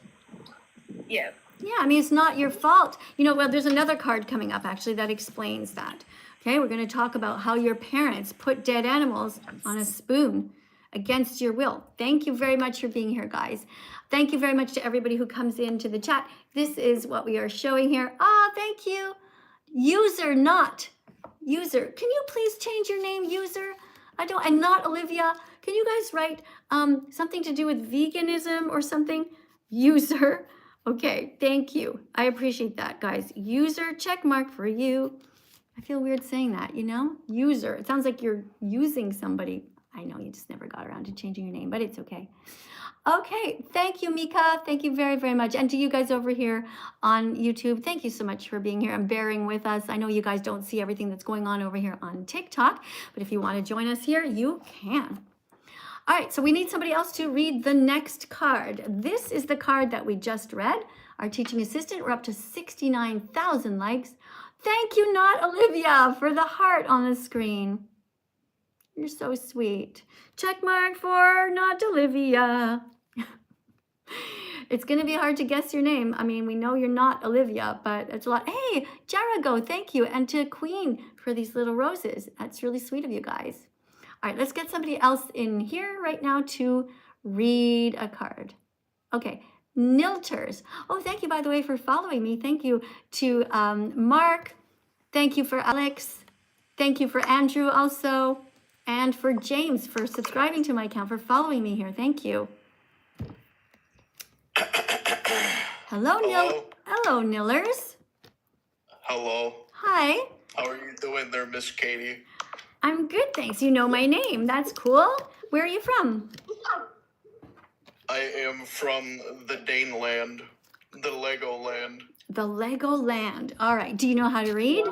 Yeah. Yeah, I mean, it's not your fault. You know, well, there's another card coming up, actually, that explains that. Okay, we're going to talk about how your parents put dead animals on a spoon against your will. Thank you very much for being here, guys. Thank you very much to everybody who comes into the chat. This is what we are showing here. Ah, thank you. User, not user. Can you please change your name, user? And not Olivia. Can you guys write something to do with veganism or something? User. Okay, thank you. I appreciate that, guys. User, check mark for you. I feel weird saying that, you know? User. It sounds like you're using somebody. I know you just never got around to changing your name, but it's okay. Okay, thank you, Mika. Thank you very, very much. And to you guys over here on YouTube, thank you so much for being here and bearing with us. I know you guys don't see everything that's going on over here on TikTok, but if you want to join us here, you can. All right, so we need somebody else to read the next card. This is the card that we just read. Our teaching assistant, we're up to 69,000 likes. Thank you, not Olivia, for the heart on the screen. You're so sweet. Check mark for not Olivia. It's going to be hard to guess your name. I mean, we know you're not Olivia, but it's a lot. Hey, Jarago, thank you. And to Queen for these little roses. That's really sweet of you guys. All right, let's get somebody else in here right now to read a card. Okay, Nilters. Oh, thank you, by the way, for following me. Thank you to Mark. Thank you for Alex. Thank you for Andrew also. And for James for subscribing to my account, for following me here. Thank you. Hello, Hello, Nillers. Hello. Hi. How are you doing there, Miss Katie? I'm good, thanks. You know my name. That's cool. Where are you from? I am from the Daneland. The Lego Land. The Lego Land. All right. Do you know how to read?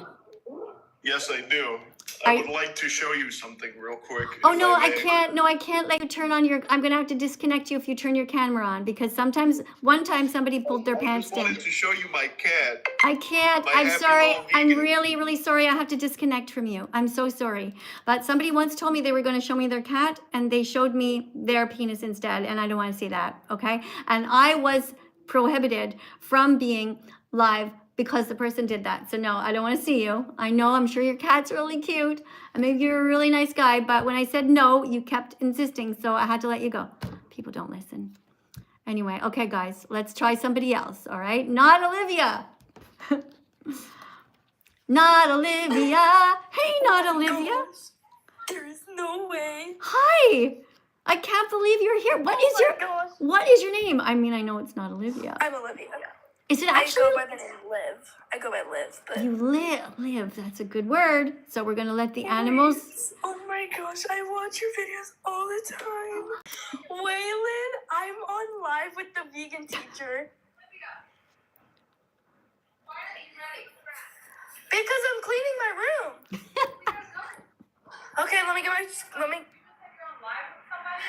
Yes, I do. I would like to show you something real quick. Oh, if no, I may. can't. No, I can't let you turn on your... I'm going to have to disconnect you if you turn your camera on, because sometimes, one time somebody pulled their I pants just wanted down. to show you my cat. I can't. My I'm happy sorry. little I'm vegan. really, really sorry. I have to disconnect from you. I'm so sorry. But somebody once told me they were going to show me their cat, and they showed me their penis instead, and I don't want to see that, okay? And I was prohibited from being live because the person did that. So no, I don't want to see you. I know, I'm sure your cat's really cute, and maybe you're a really nice guy, but when I said no, you kept insisting, so I had to let you go. People don't listen. Anyway, okay, guys, let's try somebody else, all right? Not Olivia. Not Olivia. Hey, not Olivia. There is no way. Hi. I can't believe you're here. What is your name? I mean, I know it's not Olivia. I'm Olivia. Is it I actually? go by the name Liv. I go by Liv, but You live. That's a good word. So we're gonna let the animals. Oh my gosh, I watch your videos all the time. Waylon, I'm on live with the vegan teacher. Because I'm cleaning my room. Okay, let me.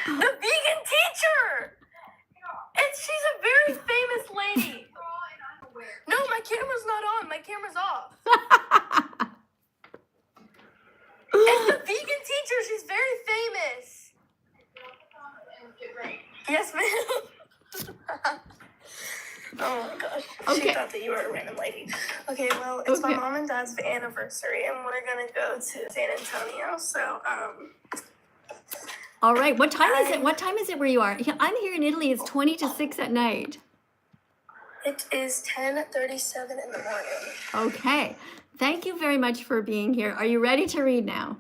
The vegan teacher. And she's a very famous lady. No, my camera's not on. My camera's off. It's the vegan teacher. She's very famous. Yes, ma'am. Oh my gosh. Okay. She thought that you were a random lady. Okay, well, it's my Okay. mom and dad's anniversary, and we're gonna go to San Antonio. So, All right. What time is it? What time is it where you are? Yeah, I'm here in Italy. It's 20 to 6 at night. it is 10:37 in the morning. Okay. Thank you very much for being here. Are you ready to read now?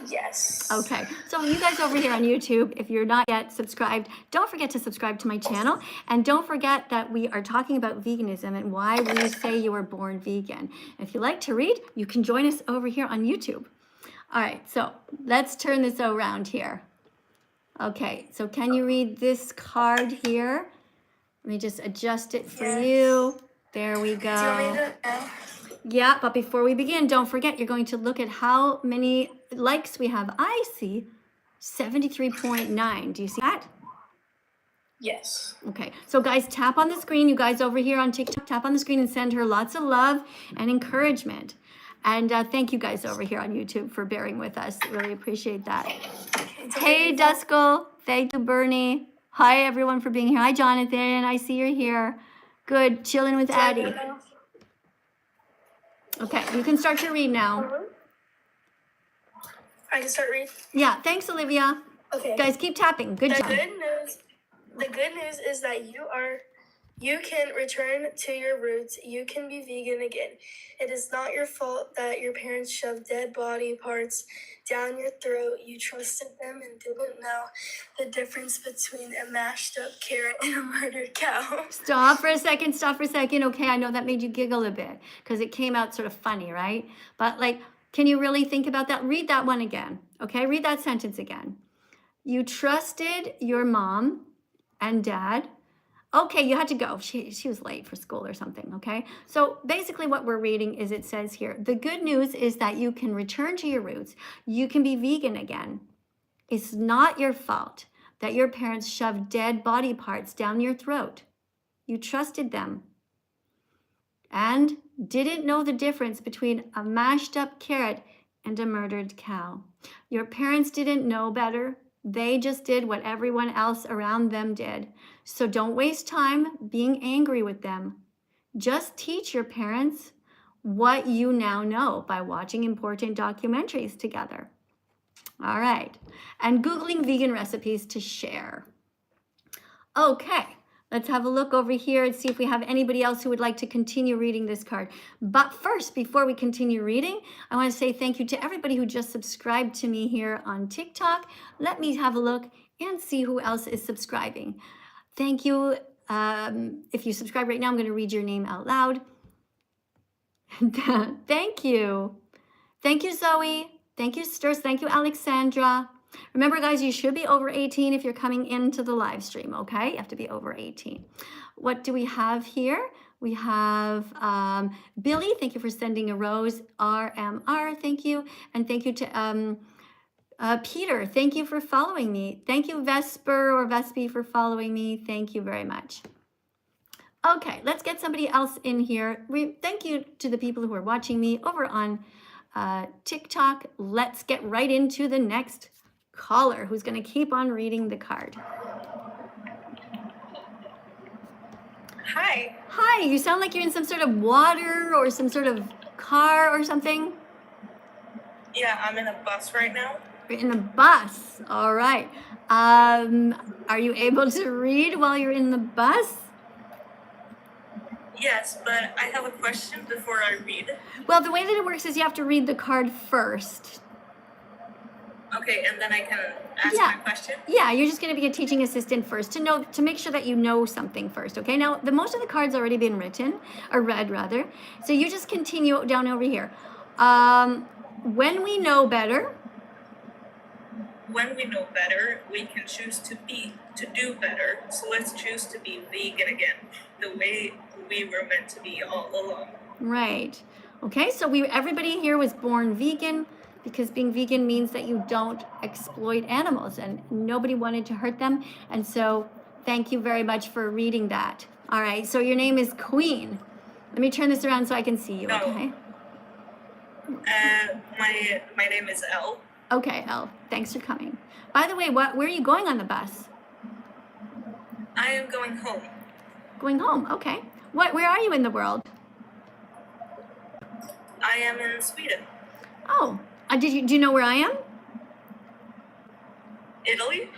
Yes. Okay, so you guys over here on YouTube, if you're not yet subscribed, don't forget to subscribe to my channel, and don't forget that we are talking about veganism and why we say you were born vegan. If you like to read, you can join us over here on YouTube. All right, so let's turn this around here. Okay, so can you read this card here? Let me just adjust it for you. There we go. Do you want me to now? Yeah, but before we begin, don't forget, you're going to look at how many likes we have. I see 73.9. Do you see that? Yes. Okay, so guys, tap on the screen. You guys over here on TikTok, tap on the screen and send her lots of love and encouragement. And thank you guys over here on YouTube for bearing with us. Really appreciate that. Hey, Duskull. Thank you, Bernie. Hi, everyone, for being here. Hi, Jonathan. I see you're here. Good, chilling with Addie. Okay, you can start to read now. I can start reading? Yeah, thanks, Olivia. Okay. Guys, keep tapping. Good job. The good news is that you can return to your roots. You can be vegan again. It is not your fault that your parents shoved dead body parts down your throat. You trusted them and didn't know the difference between a mashed up carrot and a murdered cow. Stop for a second. Okay, I know that made you giggle a bit because it came out sort of funny, right? But like, can you really think about that? Read that one again, okay? Read that sentence again. You trusted your mom and dad. Okay, you had to go. She was late for school or something, okay? So basically what we're reading is it says here, the good news is that you can return to your roots. You can be vegan again. It's not your fault that your parents shoved dead body parts down your throat. You trusted them and didn't know the difference between a mashed up carrot and a murdered cow. Your parents didn't know better. They just did what everyone else around them did. So don't waste time being angry with them. Just teach your parents what you now know by watching important documentaries together. All right. And Googling vegan recipes to share. Okay. Let's have a look over here and see if we have anybody else who would like to continue reading this card. But first, before we continue reading, I want to say thank you to everybody who just subscribed to me here on TikTok. Let me have a look and see who else is subscribing. Thank you. If you subscribe right now, I'm going to read your name out loud. Thank you. Thank you, Zoe. Thank you, Stirs. Thank you, Alexandra. Remember, guys, you should be over 18 if you're coming into the live stream, okay? You have to be over 18. What do we have here? We have Billy, thank you for sending a rose. RMR, thank you. And thank you to Peter, thank you for following me. Thank you, Vesper or Vespi, for following me. Thank you very much. Okay, let's get somebody else in here. Thank you to the people who are watching me over on TikTok. Let's get right into the next caller who's going to keep on reading the card. Hi. Hi, you sound like you're in some sort of water or some sort of car or something. Yeah, I'm in a bus right now. You're in a bus. All right. Are you able to read while you're in the bus? Yes, but I have a question before I read. Well, the way that it works is you have to read the card first. Okay, and then I can ask my question? Yeah, you're just going to be a teaching assistant first to make sure that you know something first, okay? Now, most of the cards already been written, or read rather. So you just continue down over here. When we know better. When we know better, we can choose to do better. So let's choose to be vegan again, the way we were meant to be all along. Right. Okay, so everybody here was born vegan, because being vegan means that you don't exploit animals and nobody wanted to hurt them. And so thank you very much for reading that. All right, so your name is Queen. Let me turn this around so I can see you, okay? My name is Elle. Okay, Elle, thanks for coming. By the way, where are you going on the bus? I am going home. Going home, okay. Where are you in the world? I am in Sweden. Oh, do you know where I am? Italy?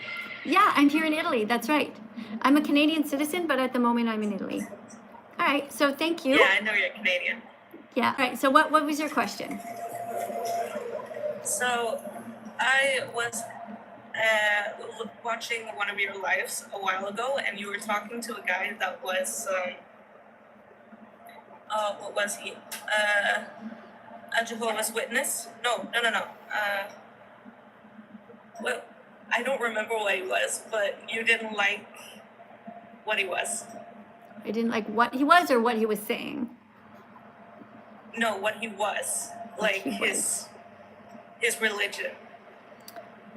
Yeah, I'm here in Italy, that's right. I'm a Canadian citizen, but at the moment I'm in Italy. All right, so thank you. Yeah, I know you're Canadian. Yeah, all right, so what was your question? So, I was watching one of your lives a while ago, and you were talking to a guy that was, what was he? A Jehovah's Witness? No. Well, I don't remember what he was, but you didn't like what he was. I didn't like what he was or what he was saying? No, what he was. Like his religion.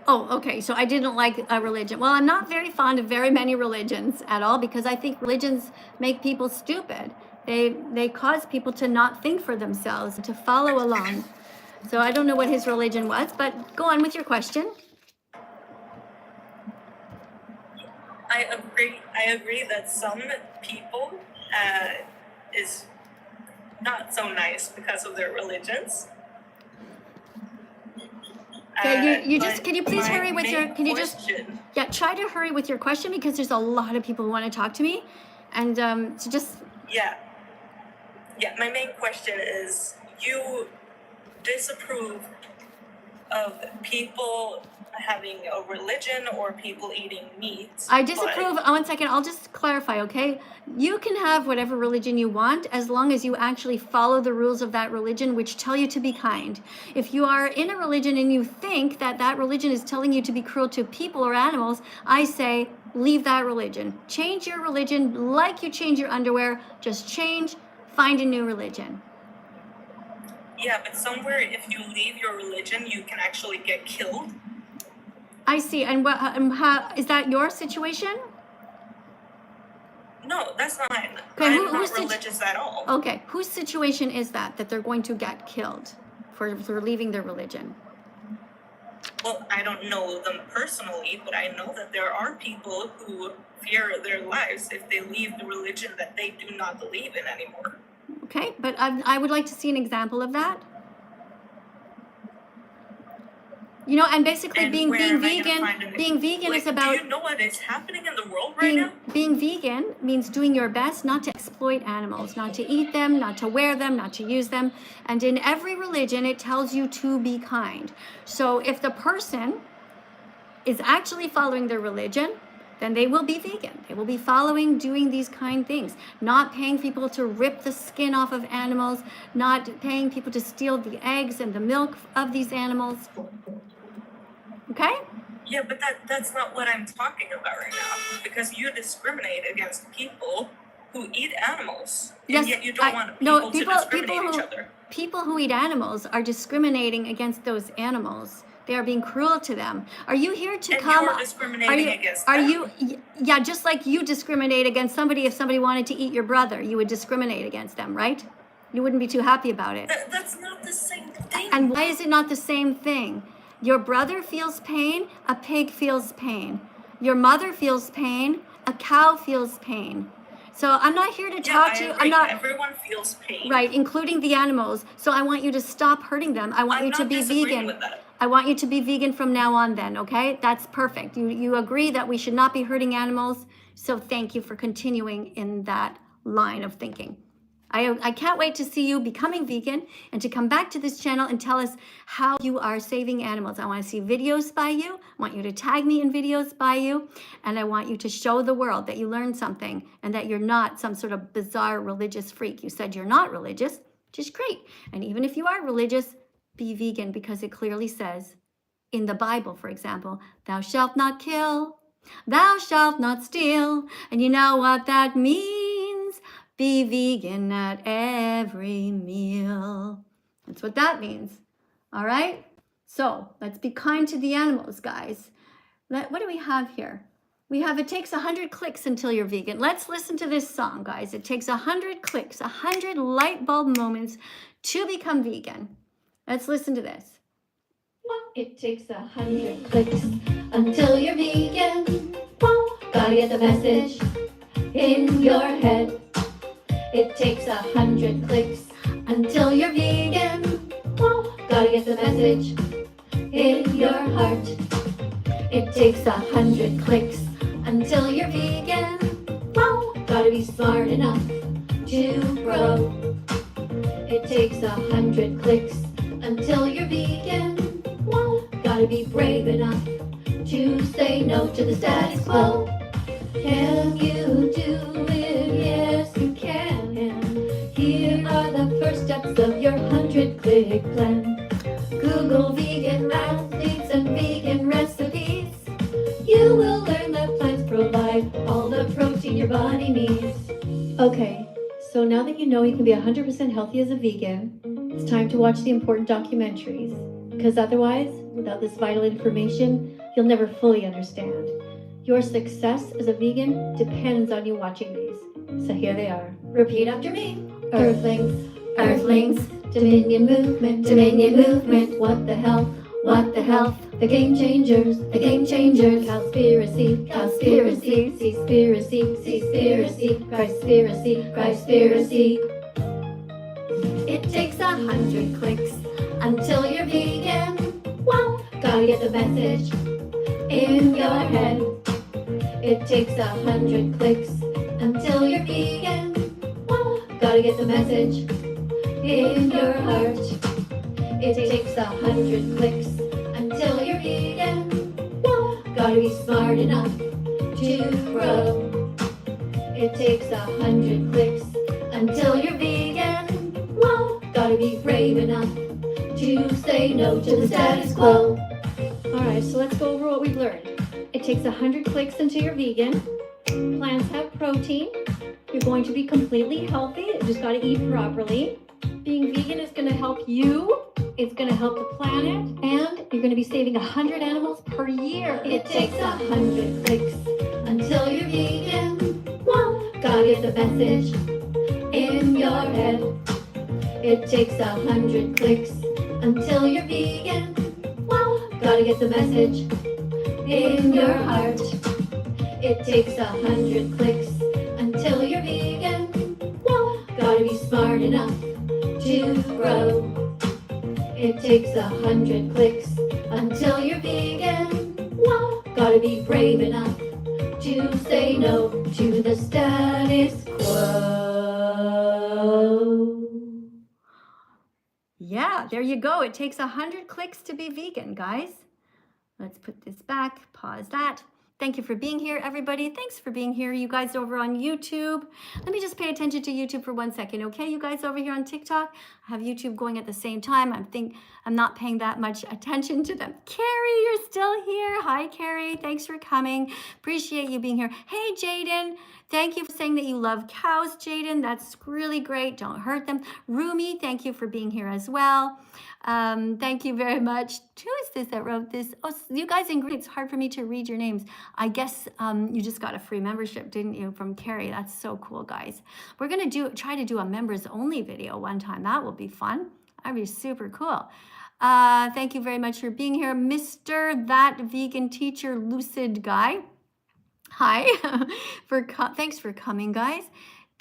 Oh, okay. So I didn't like a religion. Well, I'm not very fond of very many religions at all, because I think religions make people stupid. They cause people to not think for themselves, to follow along. So I don't know what his religion was, but go on with your question. I agree that some people is not so nice because of their religions. Okay, can you please hurry with your, try to hurry with your question, because there's a lot of people who want to talk to me. And so just. Yeah, my main question is, you disapprove of people having a religion or people eating meat. I disapprove. Oh, 1 second. I'll just clarify, okay? You can have whatever religion you want as long as you actually follow the rules of that religion, which tell you to be kind. If you are in a religion and you think that that religion is telling you to be cruel to people or animals, I say leave that religion. Change your religion like you change your underwear. Just change, find a new religion. Yeah, but somewhere if you leave your religion, you can actually get killed. I see. And how is that your situation? No, that's not mine. Okay, I'm not religious at all. Okay, whose situation is that they're going to get killed for leaving their religion? Well, I don't know them personally, but I know that there are people who fear their lives if they leave the religion that they do not believe in anymore. Okay, but I would like to see an example of that. You know, and basically being vegan is about. Do you know what is happening in the world right now? Being vegan means doing your best not to exploit animals, not to eat them, not to wear them, not to use them. And in every religion, it tells you to be kind. So if the person is actually following their religion, then they will be vegan. They will be doing these kind things, not paying people to rip the skin off of animals, not paying people to steal the eggs and the milk of these animals. Okay? Yeah, but that's not what I'm talking about right now. Because you discriminate against people who eat animals. Yes, And yet you don't want people to discriminate each other. People who eat animals are discriminating against those animals. They are being cruel to them. Are you here to And come? you're discriminating against Are them. you? Yeah, just like you discriminate against somebody. If somebody wanted to eat your brother, you would discriminate against them, right? You wouldn't be too happy about it. That's not the same thing. And why is it not the same thing? Your brother feels pain, a pig feels pain. Your mother feels pain, a cow feels pain. So I'm not here to talk to you. I'm not. Everyone feels pain. Right, including the animals. So I want you to stop hurting them. I want you to be vegan. With that. I want you to be vegan from now on then, okay? That's perfect. You agree that we should not be hurting animals. So thank you for continuing in that line of thinking. I can't wait to see you becoming vegan and to come back to this channel and tell us how you are saving animals. I want to see videos by you. I want you to tag me in videos by you. And I want you to show the world that you learned something and that you're not some sort of bizarre religious freak. You said you're not religious, which is great. And even if you are religious, be vegan because it clearly says in the Bible, for example, thou shalt not kill, thou shalt not steal. And you know what that means? Be vegan at every meal. That's what that means. All right? So let's be kind to the animals, guys. What do we have here? We have it takes 100 clicks until you're vegan. Let's listen to this song, guys. It takes 100 clicks, 100 light bulb moments to become vegan. Let's listen to this. It takes 100 clicks until you're vegan. Gotta get the message in your head. It takes 100 clicks until you're vegan. Gotta get the message in your heart. It takes 100 clicks until you're vegan. Gotta be smart enough to grow. It takes 100 clicks until you're vegan. Gotta be brave enough to say no to the status quo. Can you do it? Yes, you can. Here are the first steps of your 100-click plan. Google vegan athletes and vegan recipes. You will learn that plants provide all the protein your body needs. Okay, so now that you know you can be 100% healthy as a vegan, it's time to watch the important documentaries. Because otherwise, without this vital information, you'll never fully understand. Your success as a vegan depends on you watching these. So here they are. Repeat after me. Earthlings, earthlings, Dominion movement, what the hell, the game changers, cowspiracy, Christspiracy. It takes 100 clicks until you're vegan. Gotta get the message in your head. It takes 100 clicks until you're vegan. Gotta get the message in your heart. It takes 100 clicks until you're vegan. Gotta be smart enough to grow. It takes 100 clicks until you're vegan. Gotta be brave enough to say no to the status quo. Alright, so let's go over what we've learned. It takes 100 clicks until you're vegan. Plants have protein. You're going to be completely healthy. You just gotta eat properly. Being vegan is gonna help you. It's gonna help the planet. And you're gonna be saving 100 animals per year. It takes 100 clicks until you're vegan. Gotta get the message in your head. It takes 100 clicks until you're vegan. Gotta get the message in your heart. It takes 100 clicks until you're vegan. Gotta be smart enough to grow. It takes 100 clicks until you're vegan. Gotta be brave enough to say no to the status quo. Yeah, there you go. It takes 100 clicks to be vegan, guys. Let's put this back, pause that. Thank you for being here, everybody. Thanks for being here, you guys over on YouTube. Let me just pay attention to YouTube for 1 second, okay? You guys over here on TikTok, I have YouTube going at the same time. I'm not paying that much attention to them. Carrie, you're still here. Hi, Carrie. Thanks for coming. Appreciate you being here. Hey, Jaden. Thank you for saying that you love cows, Jaden. That's really great. Don't hurt them. Rumi, thank you for being here as well. Thank you very much. Who is this that wrote this? Oh, you guys in Greek. It's hard for me to read your names. I guess you just got a free membership, didn't you, from Carrie? That's so cool, guys. We're going to try to do a members only video one time. That will be fun. That'd be super cool. Thank you very much for being here. Mr. That Vegan Teacher Lucid Guy. Hi. Thanks for coming, guys.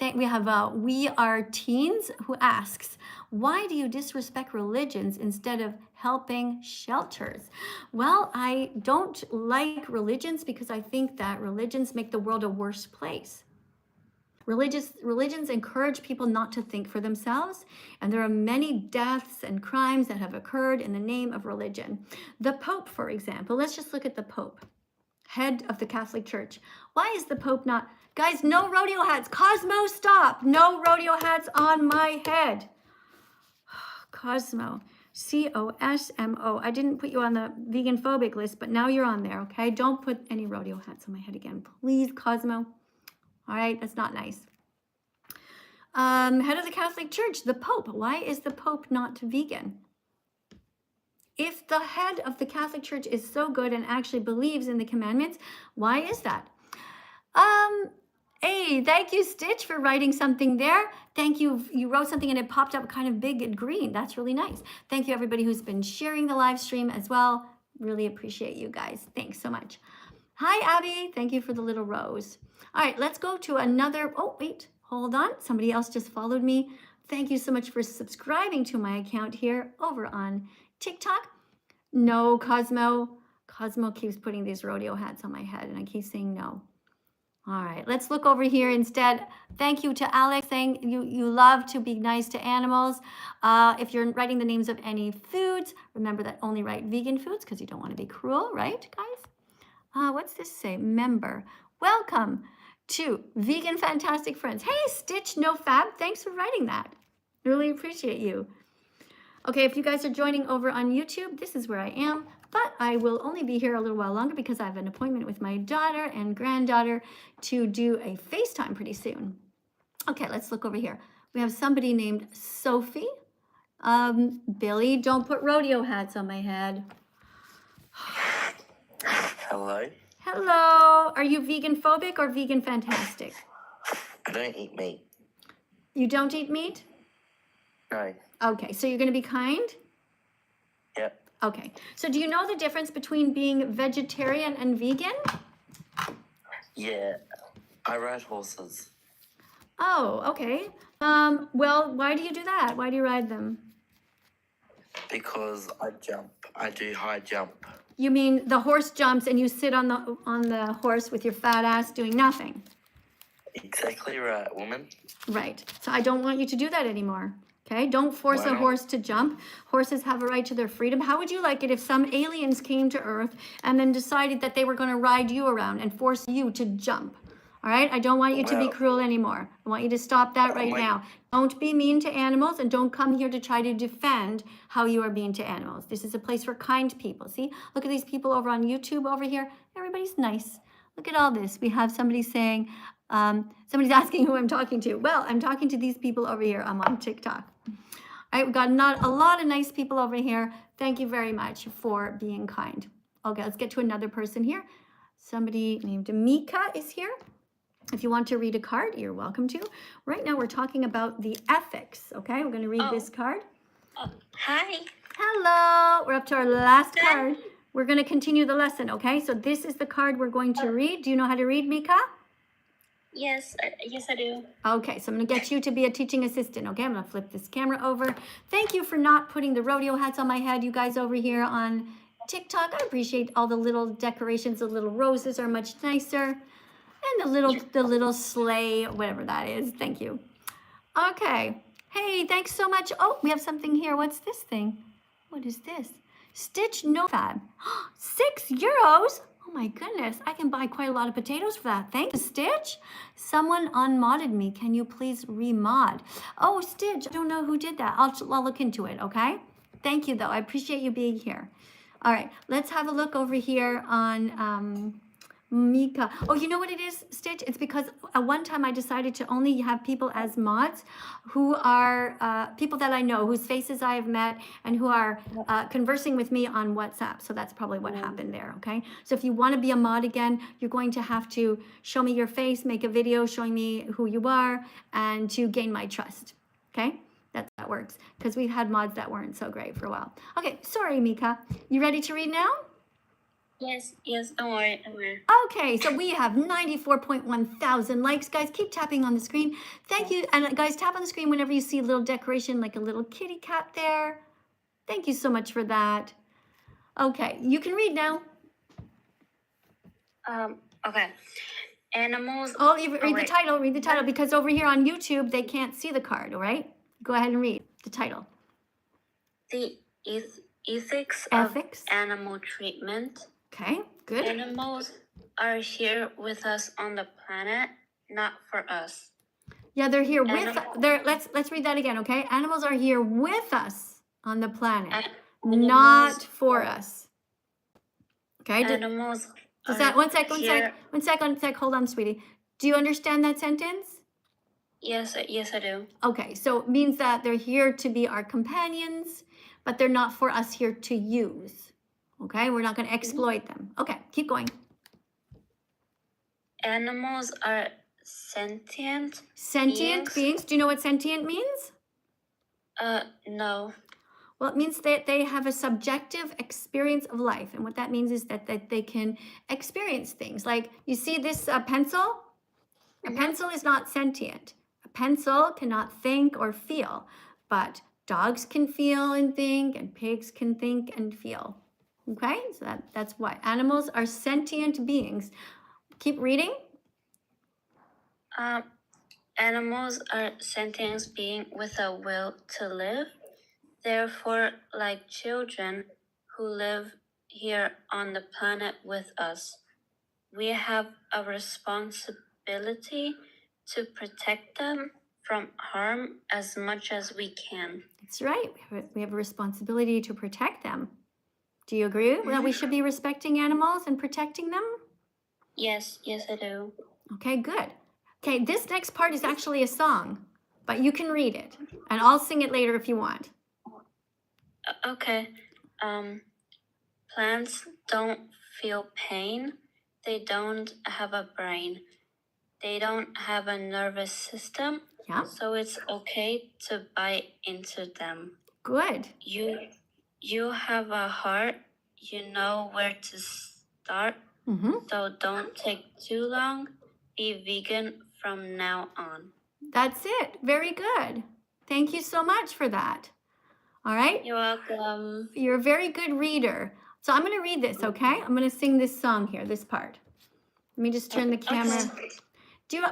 We have We Are Teens who asks, why do you disrespect religions instead of helping shelters? Well, I don't like religions because I think that religions make the world a worse place. Religions encourage people not to think for themselves, and there are many deaths and crimes that have occurred in the name of religion. The Pope, for example, let's just look at the Pope, head of the Catholic Church. Why is the Pope not... Guys, no rodeo hats. Cosmo, stop. No rodeo hats on my head. Cosmo. C-O-S-M-O. I didn't put you on the vegan-phobic list, but now you're on there, okay? Don't put any rodeo hats on my head again. Please, Cosmo. All right, that's not nice. Head of the Catholic Church, the Pope. Why is the Pope not vegan? If the head of the Catholic Church is so good and actually believes in the commandments, why is that? Hey, thank you, Stitch, for writing something there. Thank you. You wrote something and it popped up kind of big and green. That's really nice. Thank you, everybody who's been sharing the live stream as well. Really appreciate you guys. Thanks so much. Hi, Abby. Thank you for the little rose. All right, let's go to another. Oh, wait, hold on. Somebody else just followed me. Thank you so much for subscribing to my account here over on TikTok. No, Cosmo. Cosmo keeps putting these rodeo hats on my head and I keep saying no. All right, let's look over here instead. Thank you to Alex saying you love to be nice to animals. If you're writing the names of any foods, remember that only write vegan foods because you don't want to be cruel, right, guys? What's this say? Member. Welcome to Vegan Fantastic Friends. Hey, Stitch No Fab, thanks for writing that. Really appreciate you. Okay, if you guys are joining over on YouTube, this is where I am. But I will only be here a little while longer because I have an appointment with my daughter and granddaughter to do a FaceTime pretty soon. Okay, let's look over here. We have somebody named Sophie. Billy, don't put rodeo hats on my head. Hello. Hello. Are you vegan phobic or vegan fantastic? I don't eat meat. You don't eat meat? No. Okay, so you're going to be kind? Yep. Okay, so do you know the difference between being vegetarian and vegan? Yeah, I ride horses. Oh, okay. Well, why do you do that? Why do you ride them? Because I jump. I do high jump. You mean the horse jumps and you sit on the horse with your fat ass doing nothing? Exactly right, woman. Right. So I don't want you to do that anymore. Okay, don't force a horse to jump. Horses have a right to their freedom. How would you like it if some aliens came to Earth and then decided that they were going to ride you around and force you to jump? All right, I don't want you to be cruel anymore. I want you to stop that right now. Don't be mean to animals and don't come here to try to defend how you are mean to animals. This is a place for kind people. See, look at these people over on YouTube over here. Everybody's nice. Look at all this. We have somebody saying, somebody's asking who I'm talking to. Well, I'm talking to these people over here. I'm on TikTok. All right, we've got a lot of nice people over here. Thank you very much for being kind. Okay, let's get to another person here. Somebody named Mika is here. If you want to read a card, you're welcome to. Right now, we're talking about the ethics, okay? We're going to read this card. Hi. Hello. We're up to our last card. We're going to continue the lesson, okay? So this is the card we're going to read. Do you know how to read, Mika? Yes, I do. Okay, so I'm going to get you to be a teaching assistant, okay? I'm going to flip this camera over. Thank you for not putting the rodeo hats on my head, you guys over here on TikTok. I appreciate all the little decorations. The little roses are much nicer. And the little sleigh, whatever that is. Thank you. Okay. Hey, thanks so much. Oh, we have something here. What's this thing? What is this? Stitch No Fab. €6. Oh my goodness, I can buy quite a lot of potatoes for that. Thank you, Stitch. Someone unmodded me. Can you please remod? Oh, Stitch, I don't know who did that. I'll look into it, okay? Thank you, though. I appreciate you being here. All right, let's have a look over here on Mika. Oh, you know what it is, Stitch? It's because at one time I decided to only have people as mods who are people that I know, whose faces I have met, and who are conversing with me on WhatsApp. So that's probably what happened there, okay? So if you want to be a mod again, you're going to have to show me your face, make a video showing me who you are, and to gain my trust, okay? That works, because we've had mods that weren't so great for a while. Okay, sorry, Mika. You ready to read now? Yes, don't worry. Okay, so we have 94.1 thousand likes. Guys, keep tapping on the screen. Thank you. And guys, tap on the screen whenever you see a little decoration like a little kitty cat there. Thank you so much for that. Okay, you can read now. Okay. Animals. Oh, you read the title. Read the title, because over here on YouTube, they can't see the card, all right? Go ahead and read the title. The ethics of animal treatment. Okay, good. Animals are here with us on the planet, not for us. Yeah, they're here with. Let's read that again, okay? Animals are here with us on the planet, not for us. Okay. Animals. Does that one sec? Hold on, sweetie. Do you understand that sentence? Yes, I do. Okay, so it means that they're here to be our companions, but they're not for us here to use. Okay, we're not going to exploit them. Okay, keep going. Animals are sentient. Sentient beings. Do you know what sentient means? No. Well, it means that they have a subjective experience of life. And what that means is that they can experience things. Like, you see this pencil? A pencil is not sentient. A pencil cannot think or feel. But dogs can feel and think, and pigs can think and feel. Okay? So that's why. Animals are sentient beings. Keep reading. Animals are sentient beings with a will to live. Therefore, like children who live here on the planet with us, we have a responsibility to protect them from harm as much as we can. That's right. We have a responsibility to protect them. Do you agree that we should be respecting animals and protecting them? Yes, I do. Okay, good. Okay, this next part is actually a song, but you can read it, and I'll sing it later if you want. Okay. Plants don't feel pain. They don't have a brain. They don't have a nervous system. Yeah. So it's okay to bite into them. Good. You have a heart. You know where to start. So don't take too long. Be vegan from now on. That's it. Very good. Thank you so much for that. All right? You're welcome. You're a very good reader. So I'm going to read this, okay? I'm going to sing this song here, this part. Let me just turn the camera. Okay.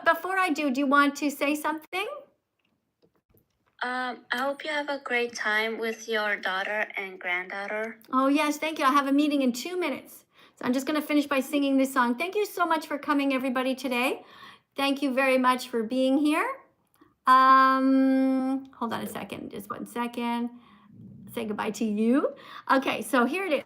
Before I do you want to say something? I hope you have a great time with your daughter and granddaughter. Oh, yes, thank you. I have a meeting in 2 minutes. So I'm just going to finish by singing this song. Thank you so much for coming, everybody, today. Thank you very much for being here. Hold on a second, just 1 second. Say goodbye to you. Okay, so here it is.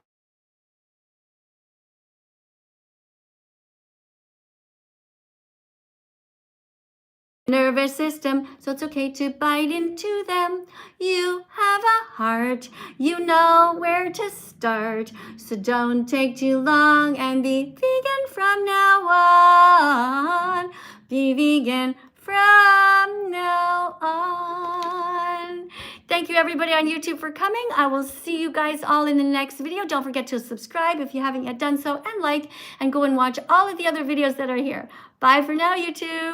Nervous system, so it's okay to bite into them. You have a heart, you know where to start. So don't take too long and be vegan from now on. Be vegan from now on. Thank you everybody on YouTube for coming. I will see you guys all in the next video. Don't forget to subscribe if you haven't yet done so, and like, and go and watch all of the other videos that are here. Bye for now, YouTube.